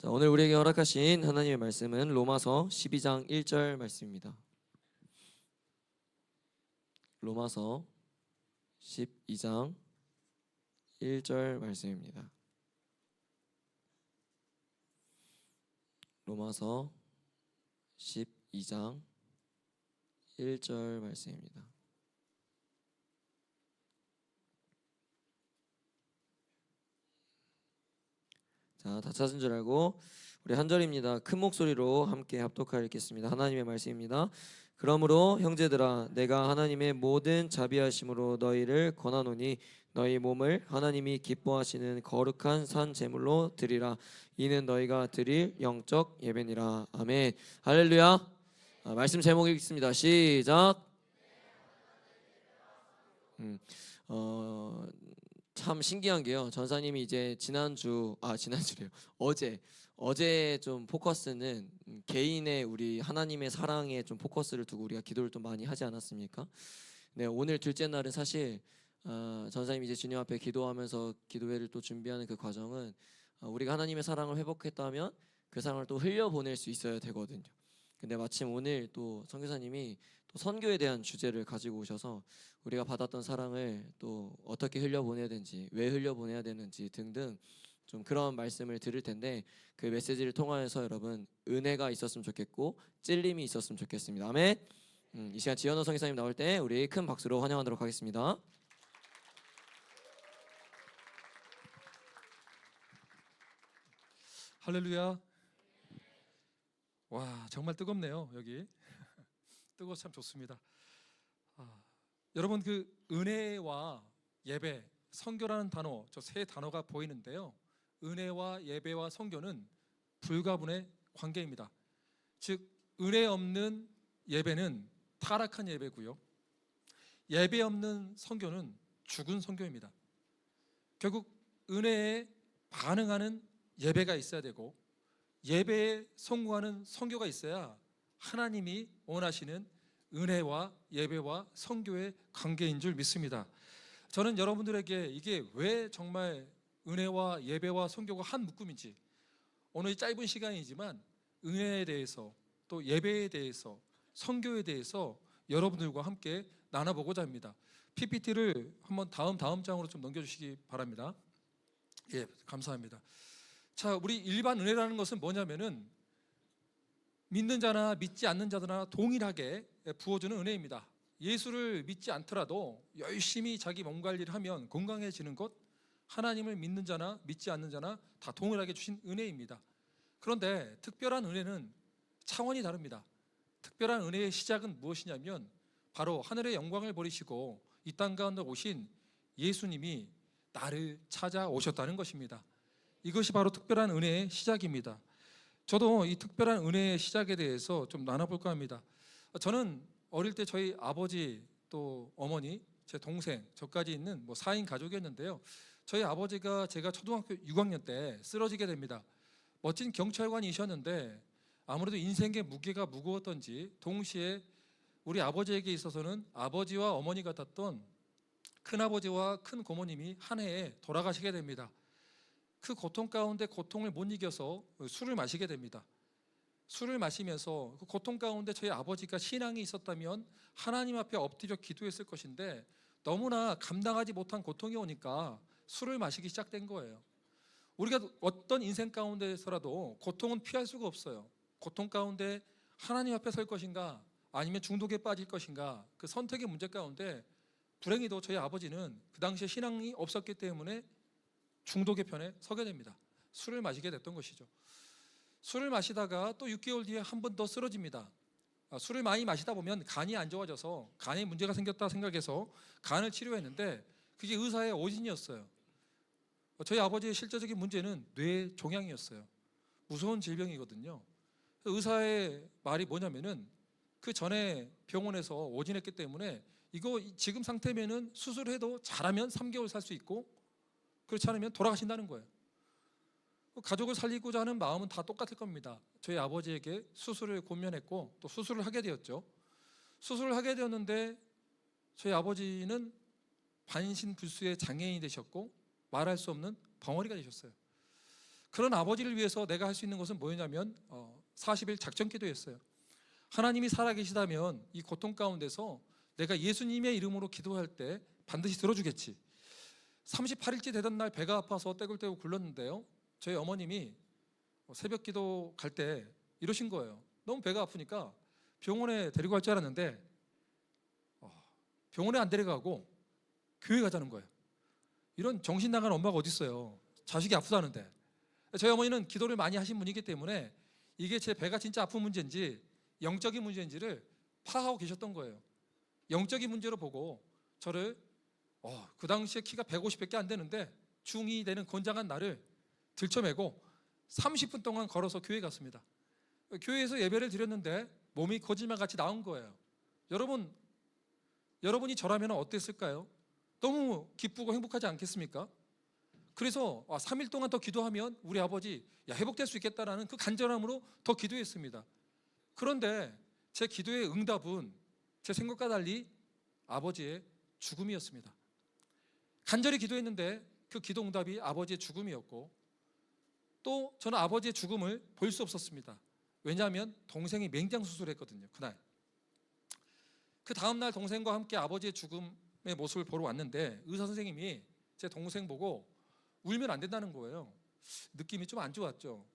자, 오늘 우리에게 허락하신 하나님의 말씀은 로마서 12장 1절 말씀입니다. 로마서 12장 1절 말씀입니다. 로마서 12장 1절 말씀입니다. 자, 다 찾은 줄 알고 우리 한 절입니다. 큰 목소리로 함께 합독하여 읽겠습니다. 하나님의 말씀입니다. 그러므로 형제들아, 내가 하나님의 모든 자비하심으로 너희를 권하노니 너희 몸을 하나님이 기뻐하시는 거룩한 산 제물로 드리라. 이는 너희가 드릴 영적 예배니라. 아멘. 할렐루야. 말씀 제목 읽겠습니다. 시작. 참 신기한 게요. 전사님이 이제 지난주래요. 어제 좀 포커스는 개인의 우리 하나님의 사랑에 좀 포커스를 두고 우리가 기도를 좀 많이 하지 않았습니까? 네, 오늘 둘째 날은 사실 전사님이 이제 주님 앞에 기도하면서 기도회를 또 준비하는 그 과정은 우리가 하나님의 사랑을 회복했다면 그 사랑을 또 흘려보낼 수 있어야 되거든요. 근데 마침 오늘 또 선교사님이 또 선교에 대한 주제를 가지고 오셔서 우리가 받았던 사랑을 또 어떻게 흘려보내야 되는지, 왜 흘려보내야 되는지 등등 좀 그런 말씀을 들을 텐데, 그 메시지를 통하여서 여러분 은혜가 있었으면 좋겠고 찔림이 있었으면 좋겠습니다. 아멘. 이 시간 지현호 선교사님 나올 때 우리 큰 박수로 환영하도록 하겠습니다. 할렐루야. 와, 정말 뜨겁네요. 여기 뜨거워 참 좋습니다. 여러분, 그 은혜와 예배, 선교라는 단어, 저 세 단어가 보이는데요, 은혜와 예배와 선교는 불가분의 관계입니다. 즉, 은혜 없는 예배는 타락한 예배고요, 예배 없는 선교는 죽은 선교입니다. 결국 은혜에 반응하는 예배가 있어야 되고, 예배에 성공하는 선교가 있어야 하나님이 원하시는 은혜와 예배와 선교의 관계인 줄 믿습니다. 저는 여러분들에게 이게 왜 정말 은혜와 예배와 선교가 한 묶음인지, 오늘 이 짧은 시간이지만 은혜에 대해서, 또 예배에 대해서, 선교에 대해서 여러분들과 함께 나눠보고자 합니다. PPT를 한번 다음 장으로 좀 넘겨주시기 바랍니다. 예, 감사합니다. 자, 우리 일반 은혜라는 것은 뭐냐면은 믿는 자나 믿지 않는 자들나 동일하게 부어주는 은혜입니다. 예수를 믿지 않더라도 열심히 자기 몸 관리를 하면 건강해지는 것, 하나님을 믿는 자나 믿지 않는 자나 다 동일하게 주신 은혜입니다. 그런데 특별한 은혜는 차원이 다릅니다. 특별한 은혜의 시작은 무엇이냐면 바로 하늘의 영광을 버리시고 이 땅 가운데 오신 예수님이 나를 찾아오셨다는 것입니다. 이것이 바로 특별한 은혜의 시작입니다. 저도 이 특별한 은혜의 시작에 대해서 좀 나눠볼까 합니다. 저는 어릴 때 저희 아버지, 또 어머니, 제 동생, 저까지 있는 4인 가족이었는데요, 저희 아버지가 제가 초등학교 6학년 때 쓰러지게 됩니다. 멋진 경찰관이셨는데 아무래도 인생의 무게가 무거웠던지 동시에 우리 아버지에게 있어서는 아버지와 어머니 같았던 큰아버지와 큰 고모님이 한 해에 돌아가시게 됩니다. 그 고통 가운데 고통을 못 이겨서 술을 마시게 됩니다. 술을 마시면서 그 고통 가운데 저희 아버지가 신앙이 있었다면 하나님 앞에 엎드려 기도했을 것인데 너무나 감당하지 못한 고통이 오니까 술을 마시기 시작된 거예요. 우리가 어떤 인생 가운데서라도 고통은 피할 수가 없어요. 고통 가운데 하나님 앞에 설 것인가 아니면 중독에 빠질 것인가, 그 선택의 문제 가운데 불행히도 저희 아버지는 그 당시에 신앙이 없었기 때문에 중독의 편에 서게 됩니다. 술을 마시게 됐던 것이죠. 술을 마시다가 또 6개월 뒤에 한 번 더 쓰러집니다. 술을 많이 마시다 보면 간이 안 좋아져서 간에 문제가 생겼다 생각해서 간을 치료했는데 그게 의사의 오진이었어요. 저희 아버지의 실제적인 문제는 뇌종양이었어요. 무서운 질병이거든요. 의사의 말이 뭐냐면은 그 전에 병원에서 오진했기 때문에 이거 지금 상태면은 수술해도 잘하면 3개월 살 수 있고 그렇지 않으면 돌아가신다는 거예요. 가족을 살리고자 하는 마음은 다 똑같을 겁니다. 저희 아버지에게 수술을 권면했고 또 수술을 하게 되었죠. 수술을 하게 되었는데 저희 아버지는 반신불수의 장애인이 되셨고 말할 수 없는 벙어리가 되셨어요. 그런 아버지를 위해서 내가 할 수 있는 것은 뭐였냐면 40일 작전 기도였어요. 하나님이 살아계시다면 이 고통 가운데서 내가 예수님의 이름으로 기도할 때 반드시 들어주겠지. 38일째 되던 날 배가 아파서 떼굴떼굴 굴렀는데요, 저희 어머님이 새벽 기도 갈 때 이러신 거예요. 너무 배가 아프니까 병원에 데리고 갈 줄 알았는데 병원에 안 데려가고 교회 가자는 거예요. 이런 정신 나간 엄마가 어디 있어요. 자식이 아프다는데. 저희 어머니는 기도를 많이 하신 분이기 때문에 이게 제 배가 진짜 아픈 문제인지 영적인 문제인지를 파악하고 계셨던 거예요. 영적인 문제로 보고 저를 그 당시에 키가 150밖에 안 되는데 중2 되는 건장한 나를 들쳐매고 30분 동안 걸어서 교회 갔습니다. 교회에서 예배를 드렸는데 몸이 거짓말같이 나온 거예요. 여러분이 저라면 어땠을까요? 너무 기쁘고 행복하지 않겠습니까? 그래서 3일 동안 더 기도하면 우리 아버지 회복될 수 있겠다라는 그 간절함으로 더 기도했습니다. 그런데 제 기도의 응답은 제 생각과 달리 아버지의 죽음이었습니다. 간절히 기도했는데 그 기도 응답이 아버지의 죽음이었고, 또 저는 아버지의 죽음을 볼 수 없었습니다. 왜냐하면 동생이 맹장 수술했거든요. 그날. 그 다음날 동생과 함께 아버지의 죽음의 모습을 보러 왔는데 의사 선생님이 제 동생 보고 울면 안 된다는 거예요. 느낌이 좀 안 좋았죠.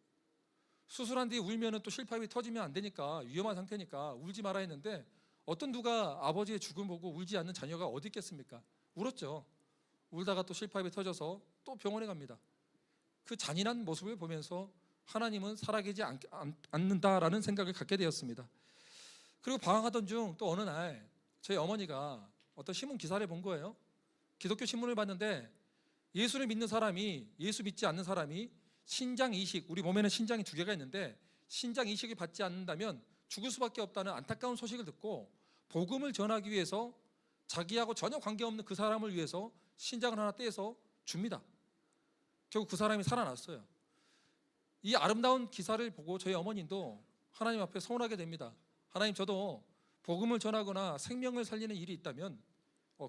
수술한 뒤에 울면은 또 실파입이 터지면 안 되니까, 위험한 상태니까 울지 마라 했는데 어떤 누가 아버지의 죽음 보고 울지 않는 자녀가 어디 있겠습니까? 울었죠. 울다가 또 실파입이 터져서 또 병원에 갑니다. 그 잔인한 모습을 보면서 하나님은 살아계지 않는다라는 생각을 갖게 되었습니다. 그리고 방황하던 중 또 어느 날 저희 어머니가 어떤 신문 기사를 본 거예요. 기독교 신문을 봤는데 예수를 믿는 사람이, 예수 믿지 않는 사람이 신장 이식, 우리 몸에는 신장이 2개가 있는데 신장 이식을 받지 않는다면 죽을 수밖에 없다는 안타까운 소식을 듣고 복음을 전하기 위해서 자기하고 전혀 관계없는 그 사람을 위해서 신장을 하나 떼서 줍니다. 결국 그 사람이 살아났어요. 이 아름다운 기사를 보고 저희 어머님도 하나님 앞에 서원하게 됩니다. 하나님, 저도 복음을 전하거나 생명을 살리는 일이 있다면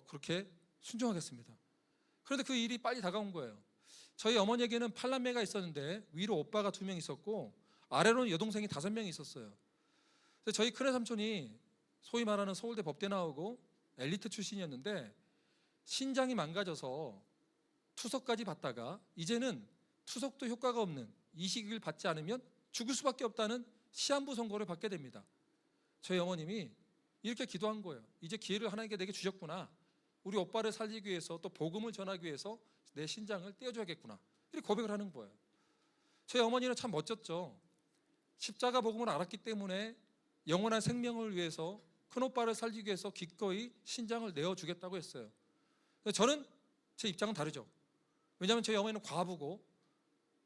그렇게 순종하겠습니다. 그런데 그 일이 빨리 다가온 거예요. 저희 어머니에게는 팔남매가 있었는데 위로 오빠가 2명 있었고 아래로는 여동생이 5명이 있었어요. 그래서 저희 큰애 삼촌이 소위 말하는 서울대 법대 나오고 엘리트 출신이었는데 신장이 망가져서 투석까지 받다가 이제는 투석도 효과가 없는 이식을 받지 않으면 죽을 수밖에 없다는 시한부 선고를 받게 됩니다. 저희 어머님이 이렇게 기도한 거예요. 이제 기회를 하나님께 내게 주셨구나. 우리 오빠를 살리기 위해서, 또 복음을 전하기 위해서 내 신장을 떼어줘야겠구나. 이렇게 고백을 하는 거예요. 저희 어머니는 참 멋졌죠. 십자가 복음을 알았기 때문에 영원한 생명을 위해서, 큰오빠를 살리기 위해서 기꺼이 신장을 내어주겠다고 했어요. 저는 제 입장은 다르죠. 왜냐하면 저희 어머니는 과부고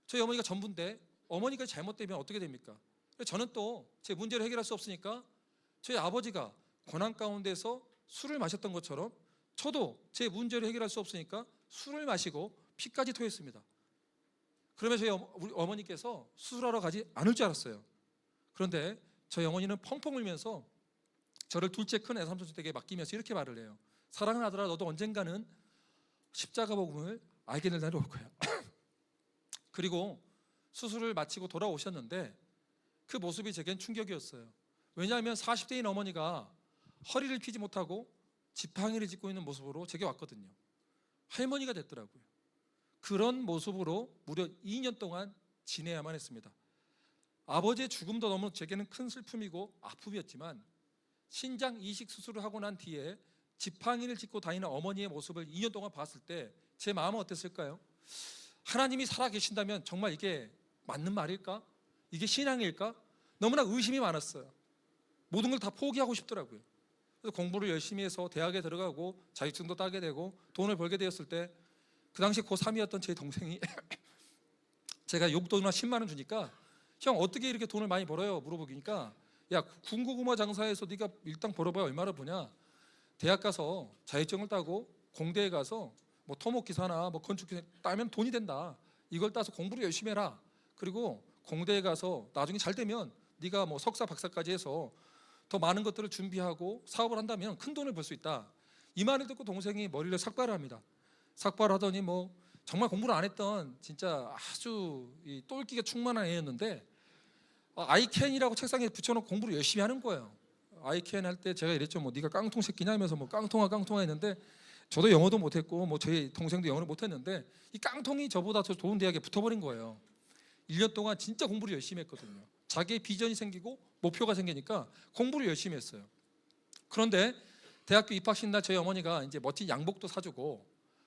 저희 어머니가 전부인데 어머니가 잘못되면 어떻게 됩니까? 저는 또 제 문제를 해결할 수 없으니까 저희 아버지가 고난 가운데서 술을 마셨던 것처럼 저도 제 문제를 해결할 수 없으니까 술을 마시고 피까지 토했습니다. 그러면 저희 우리 어머니께서 수술하러 가지 않을 줄 알았어요. 그런데 저희 어머니는 펑펑 울면서 저를 둘째 큰 애삼촌에게 맡기면서 이렇게 말을 해요. 사랑하는 아들아, 너도 언젠가는 십자가 복음을 알게 될 날이 올 거야. 그리고 수술을 마치고 돌아오셨는데 그 모습이 제겐 충격이었어요. 왜냐하면 40대인 어머니가 허리를 펴지 못하고 지팡이를 짚고 있는 모습으로 제게 왔거든요. 할머니가 됐더라고요. 그런 모습으로 무려 2년 동안 지내야만 했습니다. 아버지의 죽음도 너무 제게는 큰 슬픔이고 아픔이었지만 신장 이식 수술을 하고 난 뒤에 지팡이를 짚고 다니는 어머니의 모습을 2년 동안 봤을 때 제 마음은 어땠을까요? 하나님이 살아계신다면 정말 이게 맞는 말일까? 이게 신앙일까? 너무나 의심이 많았어요. 모든 걸 다 포기하고 싶더라고요. 그래서 공부를 열심히 해서 대학에 들어가고 자격증도 따게 되고 돈을 벌게 되었을 때 그 당시 고3이었던 제 동생이 제가 용돈이나 10만 원 주니까 형 어떻게 이렇게 돈을 많이 벌어요? 물어보니까 야, 군고구마 장사해서 네가 일당 벌어봐야 얼마나 버냐? 대학 가서 자격증을 따고 공대에 가서 뭐 토목기사나 뭐 건축기사 따면 돈이 된다. 이걸 따서 공부를 열심히 해라. 그리고 공대에 가서 나중에 잘 되면 네가 뭐 석사 박사까지 해서 더 많은 것들을 준비하고 사업을 한다면 큰 돈을 벌 수 있다. 이 말을 듣고 동생이 머리를 삭발을 합니다. 삭발하더니 뭐 정말 공부를 안 했던 진짜 아주 이 똘끼가 충만한 애였는데 아이캔이라고 책상에 붙여놓고 공부를 열심히 하는 거예요. 아이캔 할 때 제가 이랬죠. 뭐 네가 깡통 새끼냐 하면서 뭐 깡통아 했는데 저도 영어도 못했고 뭐 저희 동생도 영어를 못했는데 이 깡통이 저보다 더 좋은 대학에 붙어버린 거예요. 1년 동안 진짜 공부를 열심히 했거든요. 자기의 비전이 생기고 목표가 생기니까 공부를 열심히 했어요. 그런데 대학교 입학식 날 저희 어머니가 이제 멋진 양복도 사주고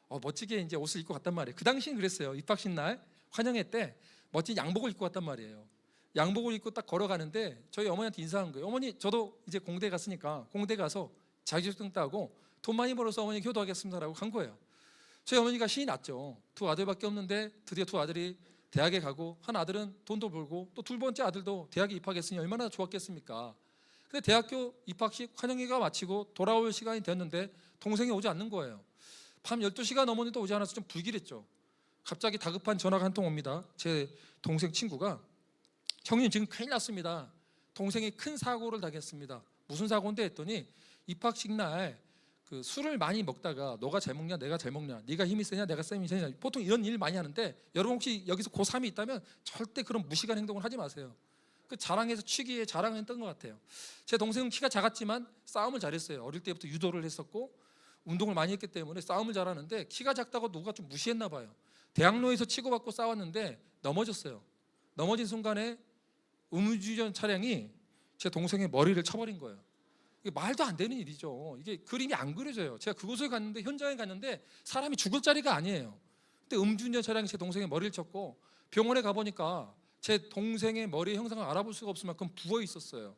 멋지게 이제 옷을 입고 갔단 말이에요. 그 당시엔 그랬어요. 입학식 날 환영회 때 멋진 양복을 입고 갔단 말이에요. 양복을 입고 딱 걸어가는데 저희 어머니한테 인사한 거예요. 어머니 저도 이제 공대 갔으니까 공대 가서 자격증 따고 돈 많이 벌어서 어머니 효도하겠습니다라고 간 거예요. 저희 어머니가 신이 났죠. 두 아들밖에 없는데 드디어 두 아들이 대학에 가고 한 아들은 돈도 벌고 또 두 번째 아들도 대학에 입학했으니 얼마나 좋았겠습니까. 근데 대학교 입학식 환영회가 마치고 돌아올 시간이 됐는데 동생이 오지 않는 거예요. 밤 12시가 넘었는데 오지 않아서 좀 불길했죠. 갑자기 다급한 전화가 한 통 옵니다. 제 동생 친구가 형님 지금 큰일 났습니다. 동생이 큰 사고를 당했습니다. 무슨 사고인데 했더니 입학식 날 그 술을 많이 먹다가 너가 잘 먹냐 내가 잘 먹냐 네가 힘이 세냐 내가 힘이 세냐 보통 이런 일 많이 하는데 여러분 혹시 여기서 고3이 있다면 절대 그런 무시간 행동을 하지 마세요. 그 자랑해서 취기에 자랑했던 것 같아요. 제 동생은 키가 작았지만 싸움을 잘했어요. 어릴 때부터 유도를 했었고 운동을 많이 했기 때문에 싸움을 잘하는데 키가 작다고 누가 좀 무시했나 봐요. 대학로에서 치고받고 싸웠는데 넘어졌어요. 넘어진 순간에 음주운전 차량이 제 동생의 머리를 쳐버린 거예요. 이게 말도 안 되는 일이죠. 이게 그림이 안 그려져요. 제가 그곳을 갔는데 현장에 갔는데 사람이 죽을 자리가 아니에요. 근데 음주운전 차량이 제 동생의 머리를 쳤고 병원에 가보니까 제 동생의 머리의 형상을 알아볼 수가 없을 만큼 부어 있었어요.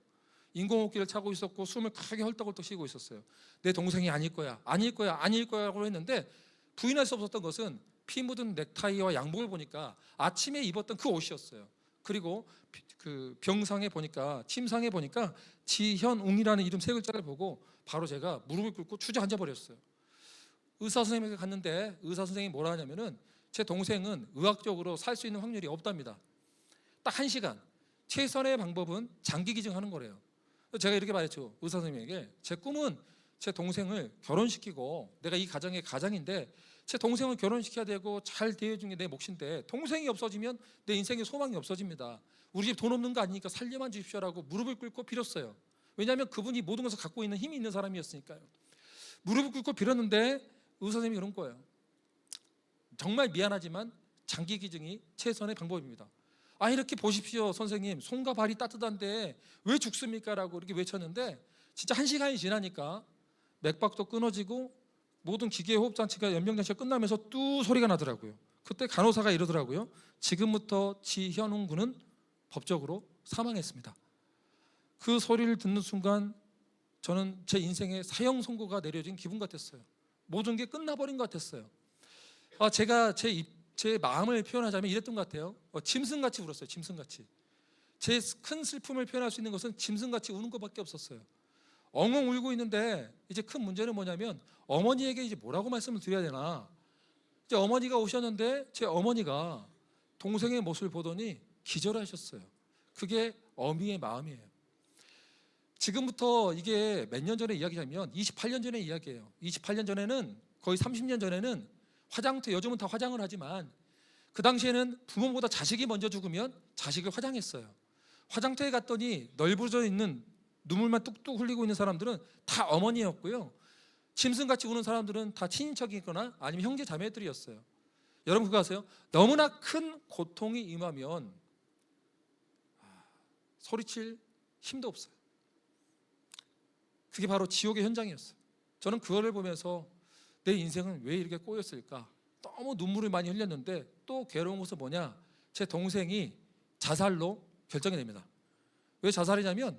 인공호흡기를 차고 있었고 숨을 크게 헐떡헐떡 쉬고 있었어요. 내 동생이 아닐 거야 라고 했는데 부인할 수 없었던 것은 피 묻은 넥타이와 양복을 보니까 아침에 입었던 그 옷이었어요. 그리고 그 병상에 보니까 침상에 보니까 지현웅이라는 이름 세 글자를 보고 바로 제가 무릎을 꿇고 주저앉아 버렸어요. 의사 선생님에게 갔는데 의사 선생님이 뭐라 하냐면은 제 동생은 의학적으로 살 수 있는 확률이 없답니다. 딱 1시간. 최선의 방법은 장기 기증하는 거래요. 제가 이렇게 말했죠. 의사 선생님에게 제 꿈은 제 동생을 결혼시키고 내가 이 가정의 가장인데 제 동생을 결혼시켜야 되고 잘 대해주는 게 내 몫인데 동생이 없어지면 내 인생의 소망이 없어집니다. 우리 집 돈 없는 거 아니니까 살려만 주십시오라고 무릎을 꿇고 빌었어요. 왜냐하면 그분이 모든 것을 갖고 있는 힘이 있는 사람이었으니까요. 무릎을 꿇고 빌었는데 의사 선생님이 그런 거예요. 정말 미안하지만 장기 기증이 최선의 방법입니다. 이렇게 보십시오 선생님 손과 발이 따뜻한데 왜 죽습니까? 라고 이렇게 외쳤는데 진짜 1시간이 지나니까 맥박도 끊어지고 모든 기계 호흡 장치가 연명장치가 끝나면서 뚜 소리가 나더라고요. 그때 간호사가 이러더라고요. 지금부터 지현웅 군은 법적으로 사망했습니다. 그 소리를 듣는 순간 저는 제 인생의 사형 선고가 내려진 기분 같았어요. 모든 게 끝나버린 것 같았어요. 제가 제 마음을 표현하자면 이랬던 것 같아요. 짐승같이 울었어요. 짐승같이. 제 큰 슬픔을 표현할 수 있는 것은 짐승같이 우는 것밖에 없었어요. 엉엉 울고 있는데 이제 큰 문제는 뭐냐면 어머니에게 이제 뭐라고 말씀을 드려야 되나. 이제 어머니가 오셨는데 제 어머니가 동생의 모습을 보더니 기절하셨어요. 그게 어미의 마음이에요. 지금부터 이게 몇 년 전의 이야기냐면 28년 전의 이야기예요. 28년 전에는 거의 30년 전에는 화장터, 요즘은 다 화장을 하지만 그 당시에는 부모보다 자식이 먼저 죽으면 자식을 화장했어요. 화장터에 갔더니 널브러져 있는 눈물만 뚝뚝 흘리고 있는 사람들은 다 어머니였고요. 짐승같이 우는 사람들은 다 친인척이거나 아니면 형제 자매들이었어요. 여러분 그거 아세요? 너무나 큰 고통이 임하면 소리칠 힘도 없어요. 그게 바로 지옥의 현장이었어요. 저는 그거를 보면서 내 인생은 왜 이렇게 꼬였을까? 너무 눈물을 많이 흘렸는데 또 괴로운 것은 뭐냐? 제 동생이 자살로 결정이 됩니다. 왜 자살이냐면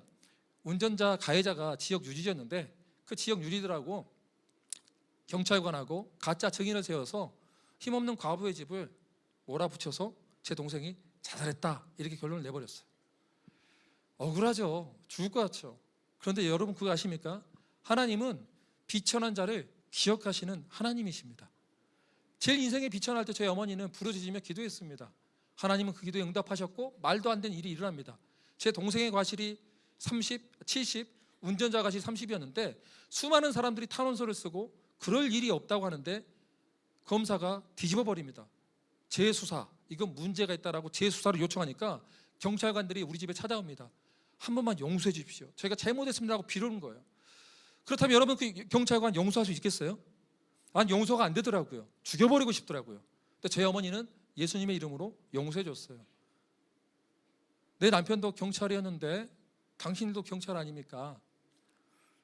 운전자 가해자가 지역 유지였는데 그 지역 유지들하고 경찰관하고 가짜 증인을 세워서 힘없는 과부의 집을 몰아붙여서 제 동생이 자살했다 이렇게 결론을 내버렸어요. 억울하죠. 죽을 것 같죠. 그런데 여러분 그거 아십니까? 하나님은 비천한 자를 기억하시는 하나님이십니다. 제 인생에 비천할 때 저희 어머니는 부르짖으며 기도했습니다. 하나님은 그 기도에 응답하셨고 말도 안 되는 일이 일어납니다. 제 동생의 과실이 30, 70, 운전자 과실이 30이었는데 수많은 사람들이 탄원서를 쓰고 그럴 일이 없다고 하는데 검사가 뒤집어 버립니다. 재수사, 이건 문제가 있다라고 재수사를 요청하니까 경찰관들이 우리 집에 찾아옵니다. 한 번만 용서해 주십시오. 저희가 잘못했습니다 하고 빌어오는 거예요. 그렇다면 여러분 그 경찰관 용서할 수 있겠어요? 아니, 용서가 안 되더라고요. 죽여버리고 싶더라고요. 근데 저희 어머니는 예수님의 이름으로 용서해 줬어요. 내 남편도 경찰이었는데 당신도 경찰 아닙니까?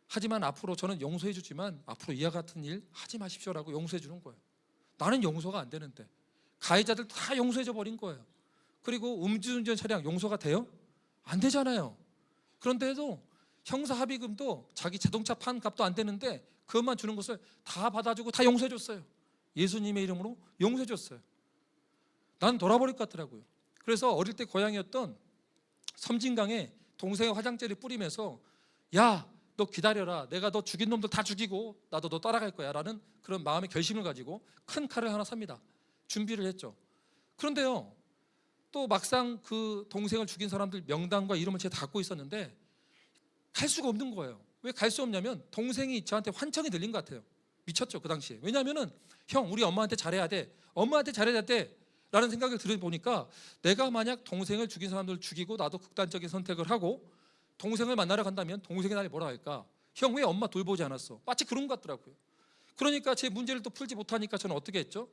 하지만 앞으로 저는 용서해 주지만 앞으로 이와 같은 일 하지 마십시오라고 용서해 주는 거예요. 나는 용서가 안 되는데 가해자들 다 용서해 줘 버린 거예요. 그리고 음주운전 차량 용서가 돼요? 안 되잖아요. 그런데도 형사 합의금도 자기 자동차 판 값도 안 되는데 그것만 주는 것을 다 받아주고 다 용서해 줬어요. 예수님의 이름으로 용서해 줬어요. 난 돌아버릴 것 같더라고요. 그래서 어릴 때 고향이었던 섬진강에 동생의 화장재를 뿌리면서 야, 너 기다려라. 내가 너 죽인 놈들 다 죽이고 나도 너 따라갈 거야 라는 그런 마음의 결심을 가지고 큰 칼을 하나 삽니다. 준비를 했죠. 그런데요, 또 막상 그 동생을 죽인 사람들 명단과 이름을 제가 갖고 있었는데 갈 수가 없는 거예요. 왜 갈 수 없냐면 동생이 저한테 환청이 들린 것 같아요. 미쳤죠 그 당시에. 왜냐하면은 형, 우리 엄마한테 잘해야 돼, 엄마한테 잘해야 돼 라는 생각을 들어보니까 내가 만약 동생을 죽인 사람들을 죽이고 나도 극단적인 선택을 하고 동생을 만나러 간다면 동생이 나를 뭐라 할까? 형, 왜 엄마 돌보지 않았어? 마치 그런 것 같더라고요. 그러니까 제 문제를 또 풀지 못하니까 저는 어떻게 했죠?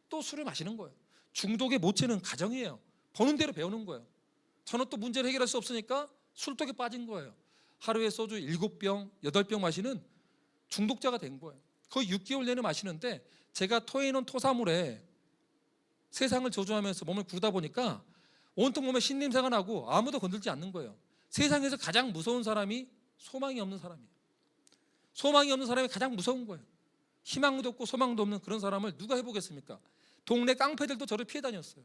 또 술을 마시는 거예요. 중독의 모체는 가정이에요. 버는 대로 배우는 거예요. 저는 또 문제를 해결할 수 없으니까 술독에 빠진 거예요. 하루에 소주 7병, 8병 마시는 중독자가 된 거예요. 거의 6개월 내내 마시는데 제가 토해 있는 토사물에 세상을 저주하면서 몸을 구르다 보니까 온통 몸에 신냄새가 나고 아무도 건들지 않는 거예요. 세상에서 가장 무서운 사람이 소망이 없는 사람이에요. 소망이 없는 사람이 가장 무서운 거예요. 희망도 없고 소망도 없는 그런 사람을 누가 해보겠습니까? 동네 깡패들도 저를 피해 다녔어요.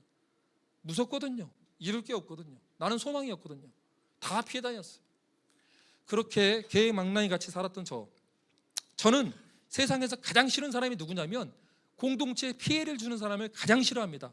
무섭거든요. 이룰 게 없거든요. 나는 소망이 없거든요. 다 피해 다녔어요. 그렇게 개망나니 같이 살았던 저는 세상에서 가장 싫은 사람이 누구냐면 공동체에 피해를 주는 사람을 가장 싫어합니다.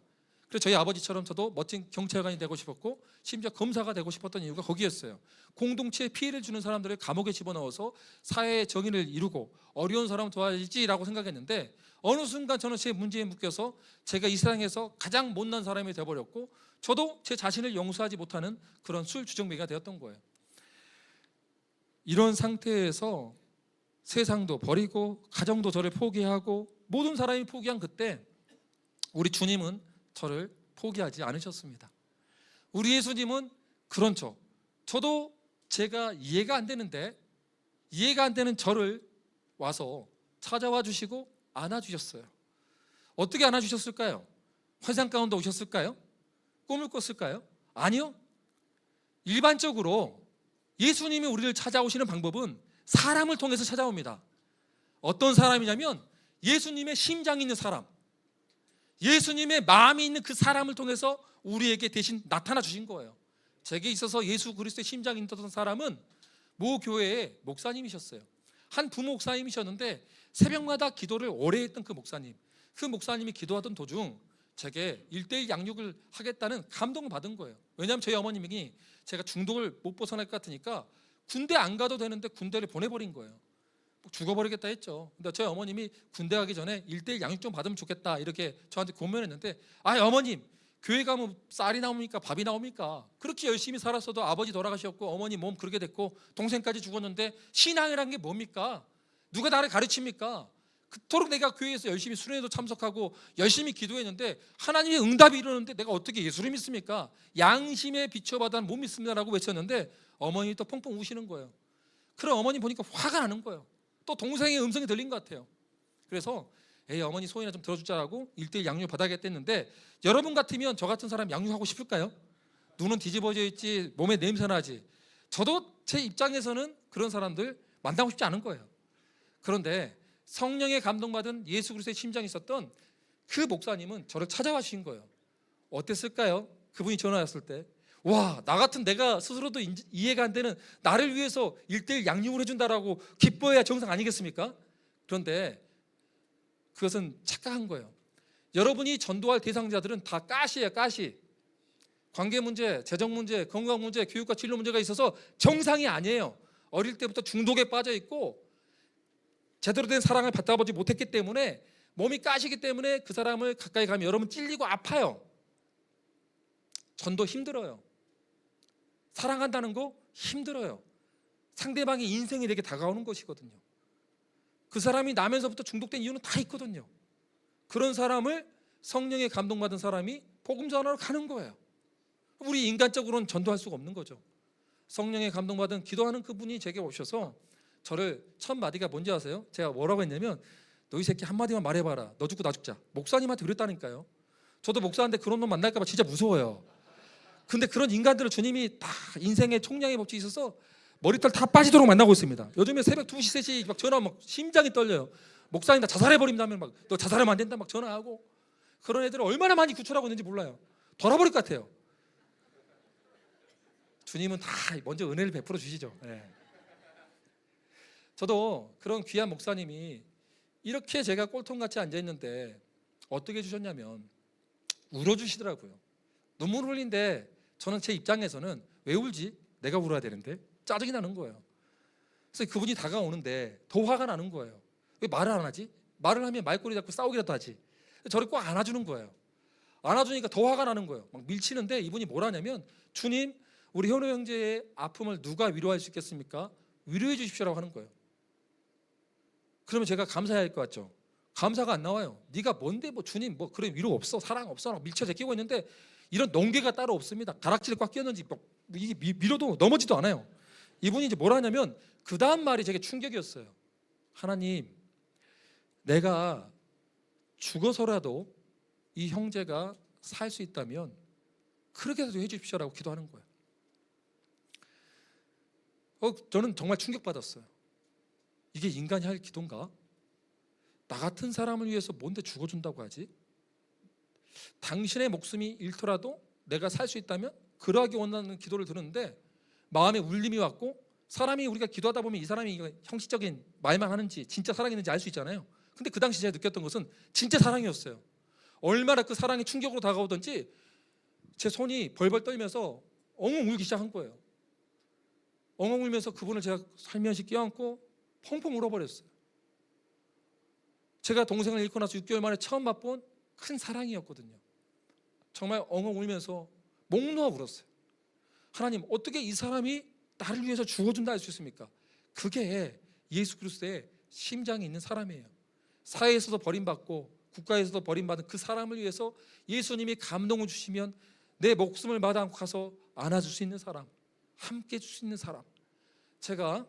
그래서 저희 아버지처럼 저도 멋진 경찰관이 되고 싶었고 심지어 검사가 되고 싶었던 이유가 거기였어요. 공동체에 피해를 주는 사람들을 감옥에 집어넣어서 사회의 정의를 이루고 어려운 사람을 도와야지라고 생각했는데 어느 순간 저는 제 문제에 묶여서 제가 이 세상에서 가장 못난 사람이 되어버렸고 저도 제 자신을 용서하지 못하는 그런 술 주정뱅이가 되었던 거예요. 이런 상태에서 세상도 버리고 가정도 저를 포기하고 모든 사람이 포기한 그때 우리 주님은 저를 포기하지 않으셨습니다. 우리 예수님은 그런 저도 제가 이해가 안 되는데 이해가 안 되는 저를 와서 찾아와 주시고 안아주셨어요. 어떻게 안아주셨을까요? 환상 가운데 오셨을까요? 꿈을 꿨을까요? 아니요. 일반적으로 예수님이 우리를 찾아오시는 방법은 사람을 통해서 찾아옵니다. 어떤 사람이냐면 예수님의 심장이 있는 사람, 예수님의 마음이 있는 그 사람을 통해서 우리에게 대신 나타나 주신 거예요. 제게 있어서 예수 그리스도의 심장이 있던 사람은 모 교회의 목사님이셨어요. 한 부목사님이셨는데 새벽마다 기도를 오래 했던 그 목사님이 기도하던 도중 제게 1:1 양육을 하겠다는 감동을 받은 거예요. 왜냐하면 저희 어머님이 제가 중독을 못 벗어날 것 같으니까 군대 안 가도 되는데 군대를 보내버린 거예요. 죽어버리겠다 했죠. 근데 저희 어머님이 군대 가기 전에 1:1 양육 좀 받으면 좋겠다 이렇게 저한테 고민했는데 어머님, 교회 가면 쌀이 나옵니까? 밥이 나옵니까? 그렇게 열심히 살았어도 아버지 돌아가셨고 어머니 몸 그렇게 됐고 동생까지 죽었는데 신앙이란 게 뭡니까? 누가 나를 가르칩니까? 그토록 내가 교회에서 열심히 수련회도 참석하고 열심히 기도했는데 하나님의 응답이 이러는데 내가 어떻게 예수를 믿습니까? 양심에 비춰봐도 못 믿습니다라고 외쳤는데 어머니 또 펑펑 우시는 거예요. 그럼 어머니 보니까 화가 나는 거예요. 또 동생의 음성이 들린 것 같아요. 그래서 어머니 소원이나 좀 들어주자라고 1:1 양육 받아야겠다 했는데 여러분 같으면 저 같은 사람 양육하고 싶을까요? 눈은 뒤집어져 있지 몸에 냄새 나지. 저도 제 입장에서는 그런 사람들 만나고 싶지 않은 거예요. 그런데 성령의 감동받은 예수 그리스도의 심장이 있었던 그 목사님은 저를 찾아와 주신 거예요. 어땠을까요? 그분이 전화 왔을 때 나 같은 내가 스스로도 이해가 안 되는 나를 위해서 1:1 양육을 해준다라고 기뻐해야 정상 아니겠습니까? 그런데 그것은 착각한 거예요. 여러분이 전도할 대상자들은 다 가시예요. 가시. 관계 문제, 재정 문제, 건강 문제, 교육과 진로 문제가 있어서 정상이 아니에요. 어릴 때부터 중독에 빠져 있고 제대로 된 사랑을 받아보지 못했기 때문에 몸이 까시기 때문에 그 사람을 가까이 가면 여러분 찔리고 아파요. 전도 힘들어요. 사랑한다는 거 힘들어요. 상대방의 인생이 이렇게 다가오는 것이거든요. 그 사람이 나면서부터 중독된 이유는 다 있거든요. 그런 사람을 성령에 감동받은 사람이 복음 전하러 가는 거예요. 우리 인간적으로는 전도할 수가 없는 거죠. 성령에 감동받은 기도하는 그분이 제게 오셔서 저를 첫 마디가 뭔지 아세요? 제가 뭐라고 했냐면 너 이 새끼 한마디만 말해봐라. 너 죽고 나 죽자. 목사님한테 그랬다니까요. 저도 목사한테 그런 놈 만날까 봐 진짜 무서워요. 근데 그런 인간들을 주님이 다 인생의 총량의 법칙이 있어서 머리털 다 빠지도록 만나고 있습니다. 요즘에 새벽 2시, 3시 막 전화 막 심장이 떨려요. 목사님 나 자살해버린다면 막 너 자살하면 안 된다 막 전화하고 그런 애들을 얼마나 많이 구출하고 있는지 몰라요. 돌아버릴 것 같아요. 주님은 다 먼저 은혜를 베풀어 주시죠. 네. 저도 그런 귀한 목사님이 이렇게 제가 꼴통같이 앉아있는데 어떻게 해주셨냐면 울어주시더라고요. 눈물 흘린데 저는 제 입장에서는 왜 울지? 내가 울어야 되는데 짜증이 나는 거예요. 그래서 그분이 다가오는데 더 화가 나는 거예요. 왜 말을 안 하지? 말을 하면 말꼬리 잡고 싸우기라도 하지. 저를 꼭 안아주는 거예요. 안아주니까 더 화가 나는 거예요. 막 밀치는데 이분이 뭐라냐면 주님 우리 현우 형제의 아픔을 누가 위로할 수 있겠습니까? 위로해 주십시오라고 하는 거예요. 그러면 제가 감사해야 할 것 같죠. 감사가 안 나와요. 네가 뭔데 뭐 주님 뭐 그래 위로 없어 사랑 없어 밀쳐 제끼고 있는데 이런 농계가 따로 없습니다. 가락지를 꽉 끼었는지 뭐 이게 밀어도 넘어지도 않아요. 이분이 이제 뭐라 하냐면 그 다음 말이 되게 충격이었어요. 하나님 내가 죽어서라도 이 형제가 살 수 있다면 그렇게라도 해주십시오라고 기도하는 거예요. 저는 정말 충격받았어요. 이게 인간이 할 기도인가? 나 같은 사람을 위해서 뭔데 죽어준다고 하지? 당신의 목숨이 잃더라도 내가 살 수 있다면 그러하기 원하는 기도를 드렸는데 마음에 울림이 왔고 사람이 우리가 기도하다 보면 이 사람이 형식적인 말만 하는지 진짜 사랑이 있는지 알 수 있잖아요. 근데 그 당시 제가 느꼈던 것은 진짜 사랑이었어요. 얼마나 그 사랑이 충격으로 다가오던지 제 손이 벌벌 떨면서 엉엉 울기 시작한 거예요. 엉엉 울면서 그분을 제가 살며시 껴안고 펑펑 울어버렸어요. 제가 동생을 잃고 나서 6개월 만에 처음 맛본 큰 사랑이었거든요. 정말 엉엉 울면서 목 놓아 울었어요. 하나님 어떻게 이 사람이 나를 위해서 죽어준다 할 수 있습니까? 그게 예수 그리스도의 심장이 있는 사람이에요. 사회에서도 버림받고 국가에서도 버림받은 그 사람을 위해서 예수님이 감동을 주시면 내 목숨을 마다 않고 가서 안아줄 수 있는 사람, 함께 해줄 수 있는 사람. 제가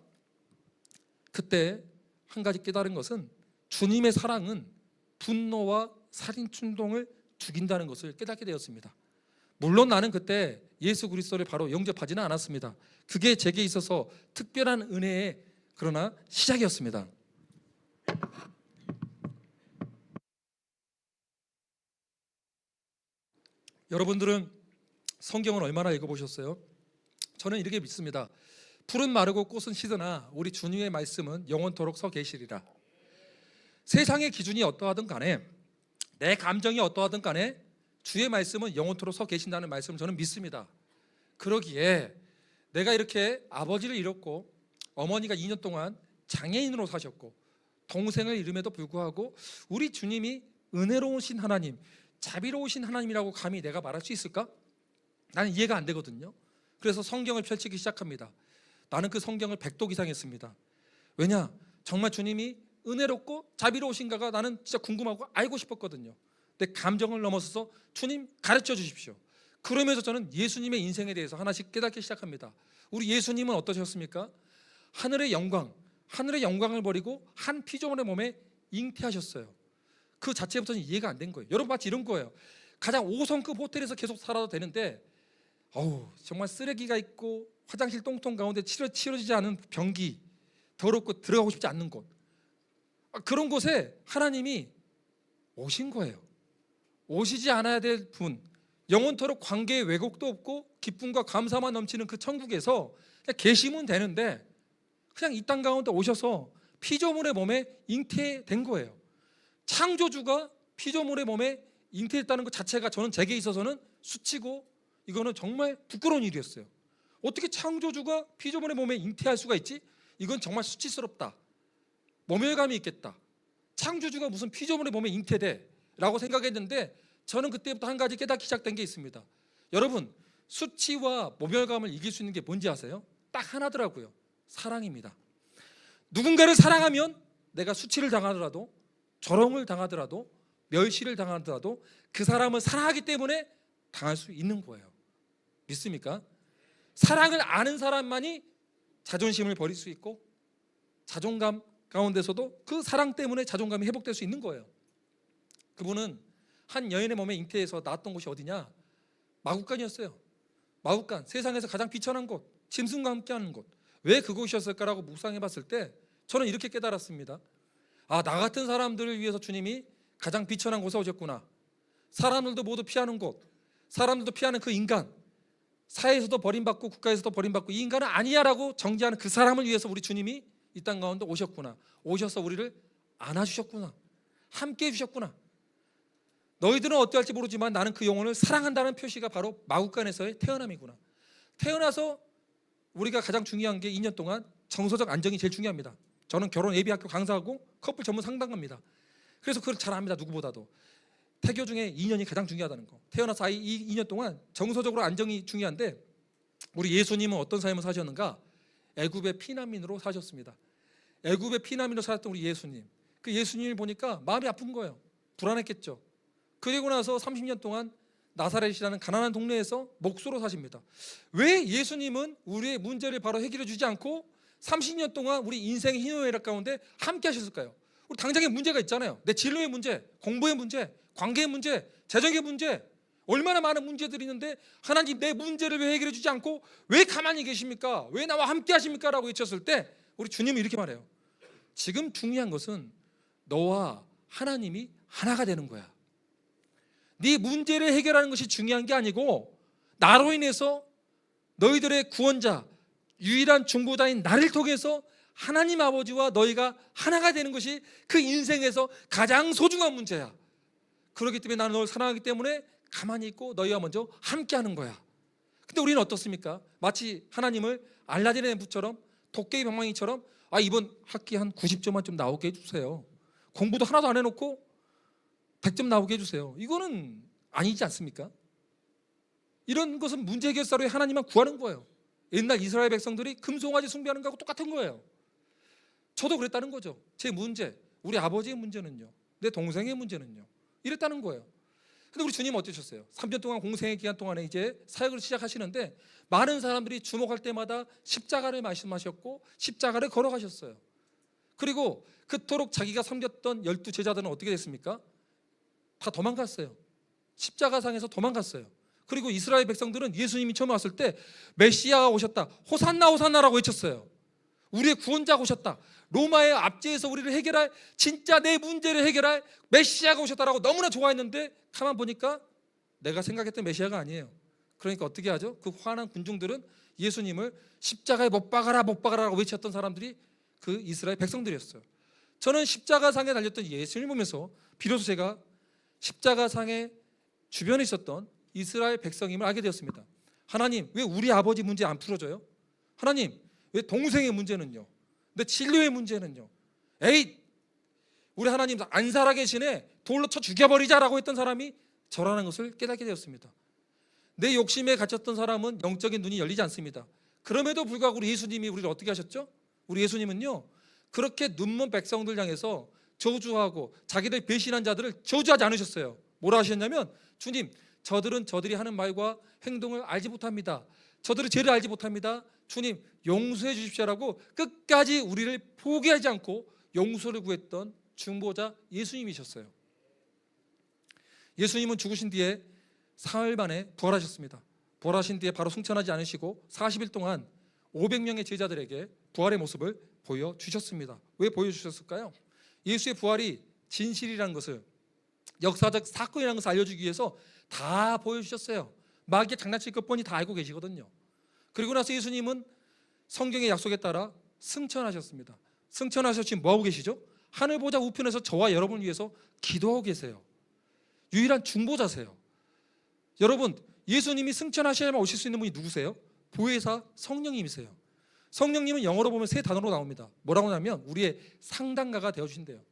그때 한 가지 깨달은 것은 주님의 사랑은 분노와 살인 충동을 죽인다는 것을 깨닫게 되었습니다. 물론 나는 그때 예수 그리스도를 바로 영접하지는 않았습니다. 그게 제게 있어서 특별한 은혜의 그러나 시작이었습니다. 여러분들은 성경을 얼마나 읽어보셨어요? 저는 이렇게 믿습니다. 풀은 마르고 꽃은 시드나 우리 주님의 말씀은 영원토록 서 계시리라. 세상의 기준이 어떠하든 간에 내 감정이 어떠하든 간에 주의 말씀은 영원토록 서 계신다는 말씀을 저는 믿습니다. 그러기에 내가 이렇게 아버지를 잃었고 어머니가 2년 동안 장애인으로 사셨고 동생을 잃음에도 불구하고 우리 주님이 은혜로우신 하나님, 자비로우신 하나님이라고 감히 내가 말할 수 있을까? 나는 이해가 안 되거든요. 그래서 성경을 펼치기 시작합니다. 나는 그 성경을 100독 이상 했습니다. 왜냐? 정말 주님이 은혜롭고 자비로우신가가 나는 진짜 궁금하고 알고 싶었거든요. 내 감정을 넘어서서 주님 가르쳐 주십시오. 그러면서 저는 예수님의 인생에 대해서 하나씩 깨닫기 시작합니다. 우리 예수님은 어떠셨습니까? 하늘의 영광을 버리고 한 피조물의 몸에 잉태하셨어요. 그 자체부터는 이해가 안 된 거예요. 여러분 마치 이런 거예요. 가장 5성급 호텔에서 계속 살아도 되는데 정말 쓰레기가 있고 화장실 똥통 가운데 치러지지 않은 변기, 더럽고 들어가고 싶지 않는 곳, 그런 곳에 하나님이 오신 거예요. 오시지 않아야 될 분, 영원토록 관계의 왜곡도 없고 기쁨과 감사만 넘치는 그 천국에서 그냥 계시면 되는데 그냥 이 땅 가운데 오셔서 피조물의 몸에 잉태된 거예요. 창조주가 피조물의 몸에 잉태했다는 것 자체가 저는 제게 있어서는 수치고 이거는 정말 부끄러운 일이었어요. 어떻게 창조주가 피조물의 몸에 잉태할 수가 있지? 이건 정말 수치스럽다. 모멸감이 있겠다. 창조주가 무슨 피조물에 보면 잉태돼라고 생각했는데 저는 그때부터 한 가지 깨닫기 시작된 게 있습니다. 여러분, 수치와 모멸감을 이길 수 있는 게 뭔지 아세요? 딱 하나더라고요. 사랑입니다. 누군가를 사랑하면 내가 수치를 당하더라도, 조롱을 당하더라도, 멸시를 당하더라도 그 사람을 사랑하기 때문에 당할 수 있는 거예요. 믿습니까? 사랑을 아는 사람만이 자존심을 버릴 수 있고, 자존감 가운데서도 그 사랑 때문에 자존감이 회복될 수 있는 거예요. 그분은 한 여인의 몸에 잉태해서 낳았던 곳이 어디냐? 마국간이었어요. 마국간, 세상에서 가장 비천한 곳, 짐승과 함께하는 곳. 왜 그곳이었을까라고 묵상해봤을 때 저는 이렇게 깨달았습니다. 아, 나 같은 사람들을 위해서 주님이 가장 비천한 곳에 오셨구나. 사람들도 모두 피하는 곳, 사람들도 피하는 그 인간, 사회에서도 버림받고 국가에서도 버림받고 이 인간은 아니야라고 정죄하는 그 사람을 위해서 우리 주님이 이 땅 가운데 오셨구나. 오셔서 우리를 안아주셨구나. 함께 해주셨구나. 너희들은 어떠할지 모르지만 나는 그 영혼을 사랑한다는 표시가 바로 마국간에서의 태어남이구나. 태어나서 우리가 가장 중요한 게 2년 동안 정서적 안정이 제일 중요합니다. 저는 결혼 예비학교 강사하고 커플 전문 상담가입니다. 그래서 그걸 잘 압니다. 누구보다도. 태교 중에 2년이 가장 중요하다는 거. 태어나서 이 2년 동안 정서적으로 안정이 중요한데 우리 예수님은 어떤 삶을 사셨는가? 애굽의 피난민으로 사셨습니다. 애굽의 피난민으로 살았던 우리 예수님. 그 예수님을 보니까 마음이 아픈 거예요. 불안했겠죠. 그리고 나서 30년 동안 나사렛이라는 가난한 동네에서 목수로 사십니다. 왜 예수님은 우리의 문제를 바로 해결해 주지 않고 30년 동안 우리 인생의 희노애락 가운데 함께 하셨을까요? 우리 당장에 문제가 있잖아요. 내 진로의 문제, 공부의 문제, 관계의 문제, 재정의 문제, 얼마나 많은 문제들이 있는데 하나님 내 문제를 왜 해결해 주지 않고 왜 가만히 계십니까? 왜 나와 함께 하십니까? 라고 외쳤을 때 우리 주님이 이렇게 말해요. 지금 중요한 것은 너와 하나님이 하나가 되는 거야. 네 문제를 해결하는 것이 중요한 게 아니고 나로 인해서 너희들의 구원자, 유일한 중보자인 나를 통해서 하나님 아버지와 너희가 하나가 되는 것이 그 인생에서 가장 소중한 문제야. 그렇기 때문에 나는 너를 사랑하기 때문에 가만히 있고 너희와 먼저 함께하는 거야. 근데 우리는 어떻습니까? 마치 하나님을 알라딘의 램프처럼 도깨비 방망이처럼 이번 학기 한 90점만 좀 나오게 해주세요. 공부도 하나도 안 해놓고 100점 나오게 해주세요. 이거는 아니지 않습니까? 이런 것은 문제 해결사로의 하나님만 구하는 거예요. 옛날 이스라엘 백성들이 금송아지 숭배하는 거하고 똑같은 거예요. 저도 그랬다는 거죠. 제 문제, 우리 아버지의 문제는요, 내 동생의 문제는요, 이랬다는 거예요. 근데 우리 주님은 어떠셨어요? 3년 동안 공생의 기간 동안에 이제 사역을 시작하시는데 많은 사람들이 주목할 때마다 십자가를 말씀하셨고 십자가를 걸어가셨어요. 그리고 그토록 자기가 섬겼던 12 제자들은 어떻게 됐습니까? 다 도망갔어요. 십자가상에서 도망갔어요. 그리고 이스라엘 백성들은 예수님이 처음 왔을 때 메시아가 오셨다, 호산나 호산나라고 외쳤어요. 우리의 구원자가 오셨다, 로마의 압제에서 우리를 해결할, 진짜 내 문제를 해결할 메시아가 오셨다라고 너무나 좋아했는데 가만 보니까 내가 생각했던 메시아가 아니에요. 그러니까 어떻게 하죠? 그 화난 군중들은 예수님을 십자가에 못 박아라 못 박아라라고 외쳤던 사람들이 그 이스라엘 백성들이었어요. 저는 십자가상에 달렸던 예수님을 보면서 비로소 제가 십자가상의 주변에 있었던 이스라엘 백성임을 알게 되었습니다. 하나님, 왜 우리 아버지 문제 안 풀어줘요? 하나님, 왜 동생의 문제는요? 내 진료의 문제는요? 에이, 우리 하나님 안 살아계시네, 돌로 쳐 죽여버리자라고 했던 사람이 저라는 것을 깨닫게 되었습니다. 내 욕심에 갇혔던 사람은 영적인 눈이 열리지 않습니다. 그럼에도 불구하고 우리 예수님이 우리를 어떻게 하셨죠? 우리 예수님은요, 그렇게 눈먼 백성들 향해서 저주하고 자기들 배신한 자들을 저주하지 않으셨어요. 뭐라 하셨냐면, 주님, 저들은 저들이 하는 말과 행동을 알지 못합니다. 저들은 죄를 알지 못합니다. 주님, 용서해 주십시오라고 끝까지 우리를 포기하지 않고 용서를 구했던 중보자 예수님이셨어요. 예수님은 죽으신 뒤에 사흘 만에 부활하셨습니다. 부활하신 뒤에 바로 승천하지 않으시고 40일 동안 500명의 제자들에게 부활의 모습을 보여주셨습니다. 왜 보여주셨을까요? 예수의 부활이 진실이라는 것을, 역사적 사건이라는 것을 알려주기 위해서 다 보여주셨어요. 마귀의 장난칠 것 뻔히 다 알고 계시거든요. 그리고 나서 예수님은 성경의 약속에 따라 승천하셨습니다. 승천하셔서 지금 뭐하고 계시죠? 하늘 보좌 우편에서 저와 여러분을 위해서 기도하고 계세요. 유일한 중보자세요. 여러분, 예수님이 승천하셔야만 오실 수 있는 분이 누구세요? 보혜사 성령님이세요. 성령님은 영어로 보면 세 단어로 나옵니다. 뭐라고 하냐면 우리의 상담가가 되어주신대요.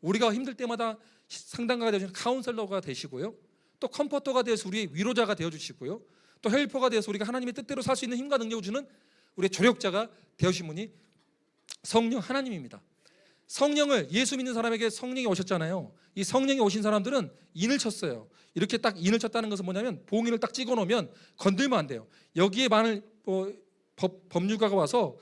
우리가 힘들 때마다 상담가가 되어주는 카운셀러가 되시고요, 또 컴포터가 되어서 우리의 위로자가 되어주시고요, 또 헬퍼가 되어서 우리가 하나님의 뜻대로 살 수 있는 힘과 능력을 주는 우리의 조력자가 되어주신 분이 성령 하나님입니다. 성령을, 예수 믿는 사람에게 성령이 오셨잖아요. 이 성령이 오신 사람들은 인을 쳤어요. 이렇게 딱 인을 쳤다는 것은 뭐냐면 봉인을 딱 찍어 놓으면 건들면 안 돼요. 여기에 만일 법률가가 와서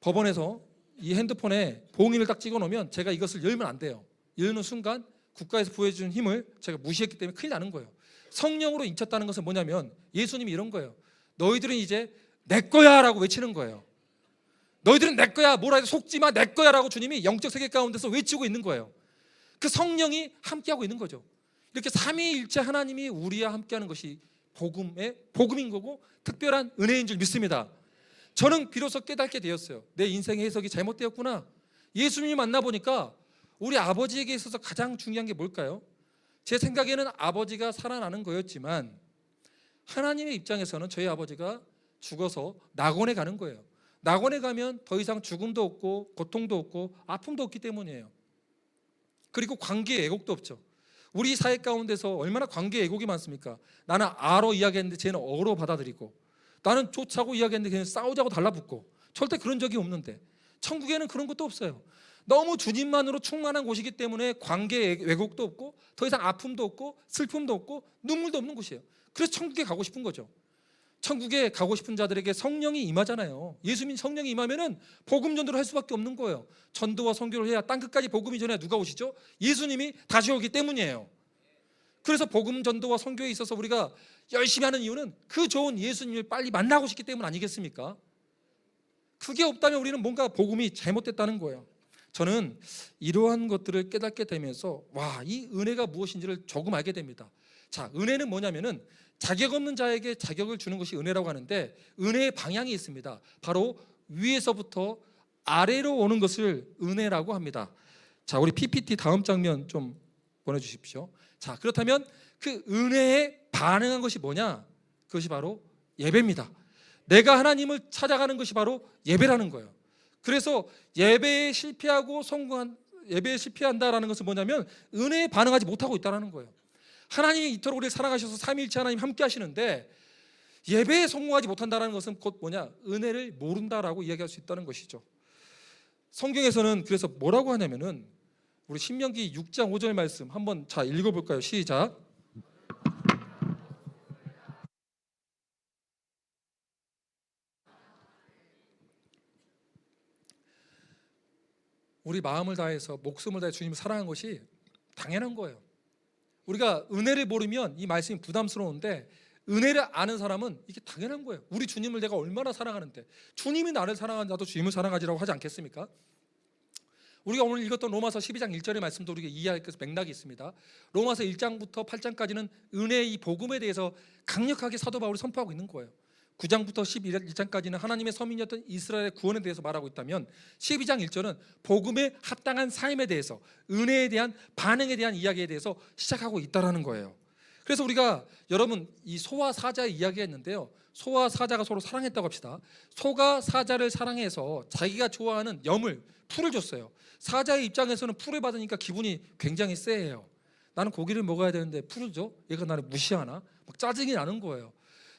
법원에서 이 핸드폰에 봉인을 딱 찍어 놓으면 제가 이것을 열면 안 돼요. 열는 순간 국가에서 부여해준 힘을 제가 무시했기 때문에 큰일 나는 거예요. 성령으로 인쳤다는 것은 뭐냐면 예수님이 이런 거예요. 너희들은 이제 내 거야 라고 외치는 거예요. 너희들은 내 거야, 뭐라 해도 속지 마, 내 거야 라고 주님이 영적 세계 가운데서 외치고 있는 거예요. 그 성령이 함께하고 있는 거죠. 이렇게 삼위일체 하나님이 우리와 함께하는 것이 복음인 거고 특별한 은혜인 줄 믿습니다. 저는 비로소 깨닫게 되었어요. 내 인생의 해석이 잘못되었구나. 예수님을 만나보니까 우리 아버지에게 있어서 가장 중요한 게 뭘까요? 제 생각에는 아버지가 살아나는 거였지만 하나님의 입장에서는 저희 아버지가 죽어서 낙원에 가는 거예요. 낙원에 가면 더 이상 죽음도 없고 고통도 없고 아픔도 없기 때문이에요. 그리고 관계 왜곡도 없죠. 우리 사회 가운데서 얼마나 관계 왜곡이 많습니까? 나는 아로 이야기했는데 쟤는 어로 받아들이고, 나는 좋자고 이야기했는데 걔는 싸우자고 달라붙고, 절대 그런 적이 없는데 천국에는 그런 것도 없어요. 너무 주님만으로 충만한 곳이기 때문에 관계 왜곡도 없고 더 이상 아픔도 없고 슬픔도 없고 눈물도 없는 곳이에요. 그래서 천국에 가고 싶은 거죠. 천국에 가고 싶은 자들에게 성령이 임하잖아요. 예수님 성령이 임하면은 복음 전도를 할 수밖에 없는 거예요. 전도와 선교를 해야 땅 끝까지 복음이 전해야 누가 오시죠? 예수님이 다시 오기 때문이에요. 그래서 복음 전도와 선교에 있어서 우리가 열심히 하는 이유는 그 좋은 예수님을 빨리 만나고 싶기 때문 아니겠습니까? 그게 없다면 우리는 뭔가 복음이 잘못됐다는 거예요. 저는 이러한 것들을 깨닫게 되면서 와, 이 은혜가 무엇인지를 조금 알게 됩니다. 자, 은혜는 뭐냐면은 자격 없는 자에게 자격을 주는 것이 은혜라고 하는데, 은혜의 방향이 있습니다. 바로 위에서부터 아래로 오는 것을 은혜라고 합니다. 자, 우리 PPT 다음 장면 좀 보내주십시오. 자, 그렇다면 그 은혜에 반응한 것이 뭐냐? 그것이 바로 예배입니다. 내가 하나님을 찾아가는 것이 바로 예배라는 거예요. 그래서 예배에 실패한다라는 것은 뭐냐면 은혜에 반응하지 못하고 있다는 거예요. 하나님이 이토록 우리를 사랑하셔서 삼위일체 하나님 함께 하시는데 예배에 성공하지 못한다는 것은 곧 뭐냐? 은혜를 모른다라고 이야기할 수 있다는 것이죠. 성경에서는 그래서 뭐라고 하냐면은 우리 신명기 6장 5절 말씀 한번 자 읽어볼까요? 시작. 우리 마음을 다해서 목숨을 다해 주님을 사랑한 것이 당연한 거예요. 우리가 은혜를 모르면 이 말씀이 부담스러운데 은혜를 아는 사람은 이게 당연한 거예요. 우리 주님을 내가 얼마나 사랑하는데, 주님이 나를 사랑하는 나도 주님을 사랑하지라고 하지 않겠습니까? 우리가 오늘 읽었던 로마서 12장 1절의 말씀도 우리가 이해할 맥락이 있습니다. 로마서 1장부터 8장까지는 은혜의 이 복음에 대해서 강력하게 사도 바울이 선포하고 있는 거예요. 9장부터 11장까지는 하나님의 서민이었던 이스라엘의 구원에 대해서 말하고 있다면 12장 1절은 복음에 합당한 삶에 대해서, 은혜에 대한 반응에 대한 이야기에 대해서 시작하고 있다는 거예요. 그래서 우리가 여러분 이 소와 사자의 이야기가 있는데요, 소와 사자가 서로 사랑했다고 합시다. 소가 사자를 사랑해서 자기가 좋아하는 염을, 풀을 줬어요. 사자의 입장에서는 풀을 받으니까 기분이 굉장히 쎄해요. 나는 고기를 먹어야 되는데 풀을 줘? 얘가 나를 무시하나? 막 짜증이 나는 거예요.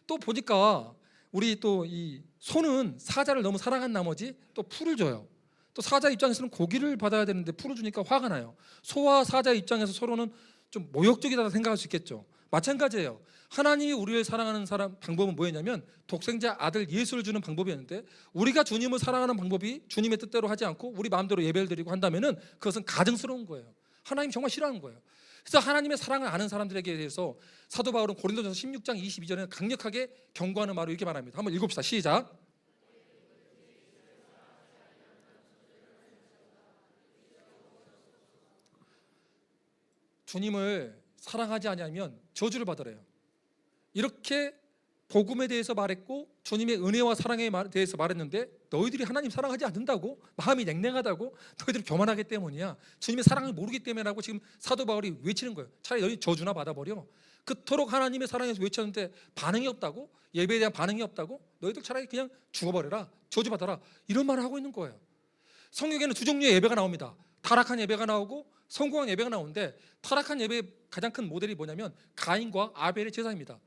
또 보니까 우리 또 이 소는 사자를 너무 사랑한 나머지 또 풀을 줘요. 또 사자 입장에서는 고기를 받아야 되는데 풀을 주니까 화가 나요. 소와 사자 입장에서 서로는 좀 모욕적이다 생각할 수 있겠죠. 마찬가지예요. 하나님이 우리를 사랑하는 방법은 뭐였냐면 독생자 아들 예수를 주는 방법이었는데, 우리가 주님을 사랑하는 방법이 주님의 뜻대로 하지 않고 우리 마음대로 예배를 드리고 한다면은 그것은 가증스러운 거예요. 하나님 정말 싫어하는 거예요. 그래서 하나님의 사랑을 아는 사람들에게 대해서 사도 바울은 고린도전서 16장 22절에는 강력하게 경고하는 말을 이렇게 말합니다. 한번 읽읍시다. 시작. 주님을 사랑하지 않으면 저주를 받으래요. 이렇게 복음에 대해서 말했고 주님의 은혜와 사랑에 대해서 말했는데, 너희들이 하나님 사랑하지 않는다고? 마음이 냉랭하다고? 너희들이 교만하기 때문이야. 주님의 사랑을 모르기 때문이라고 지금 사도 바울이 외치는 거예요. 차라리 너희 저주나 받아버려. 그토록 하나님의 사랑에서 외쳤는데 반응이 없다고? 예배에 대한 반응이 없다고? 너희들 차라리 그냥 죽어버려라, 저주받아라, 이런 말을 하고 있는 거예요. 성경에는 두 종류의 예배가 나옵니다. 타락한 예배가 나오고 성공한 예배가 나오는데, 타락한 예배의 가장 큰 모델이 뭐냐면 가인과 아벨의 제사입니다.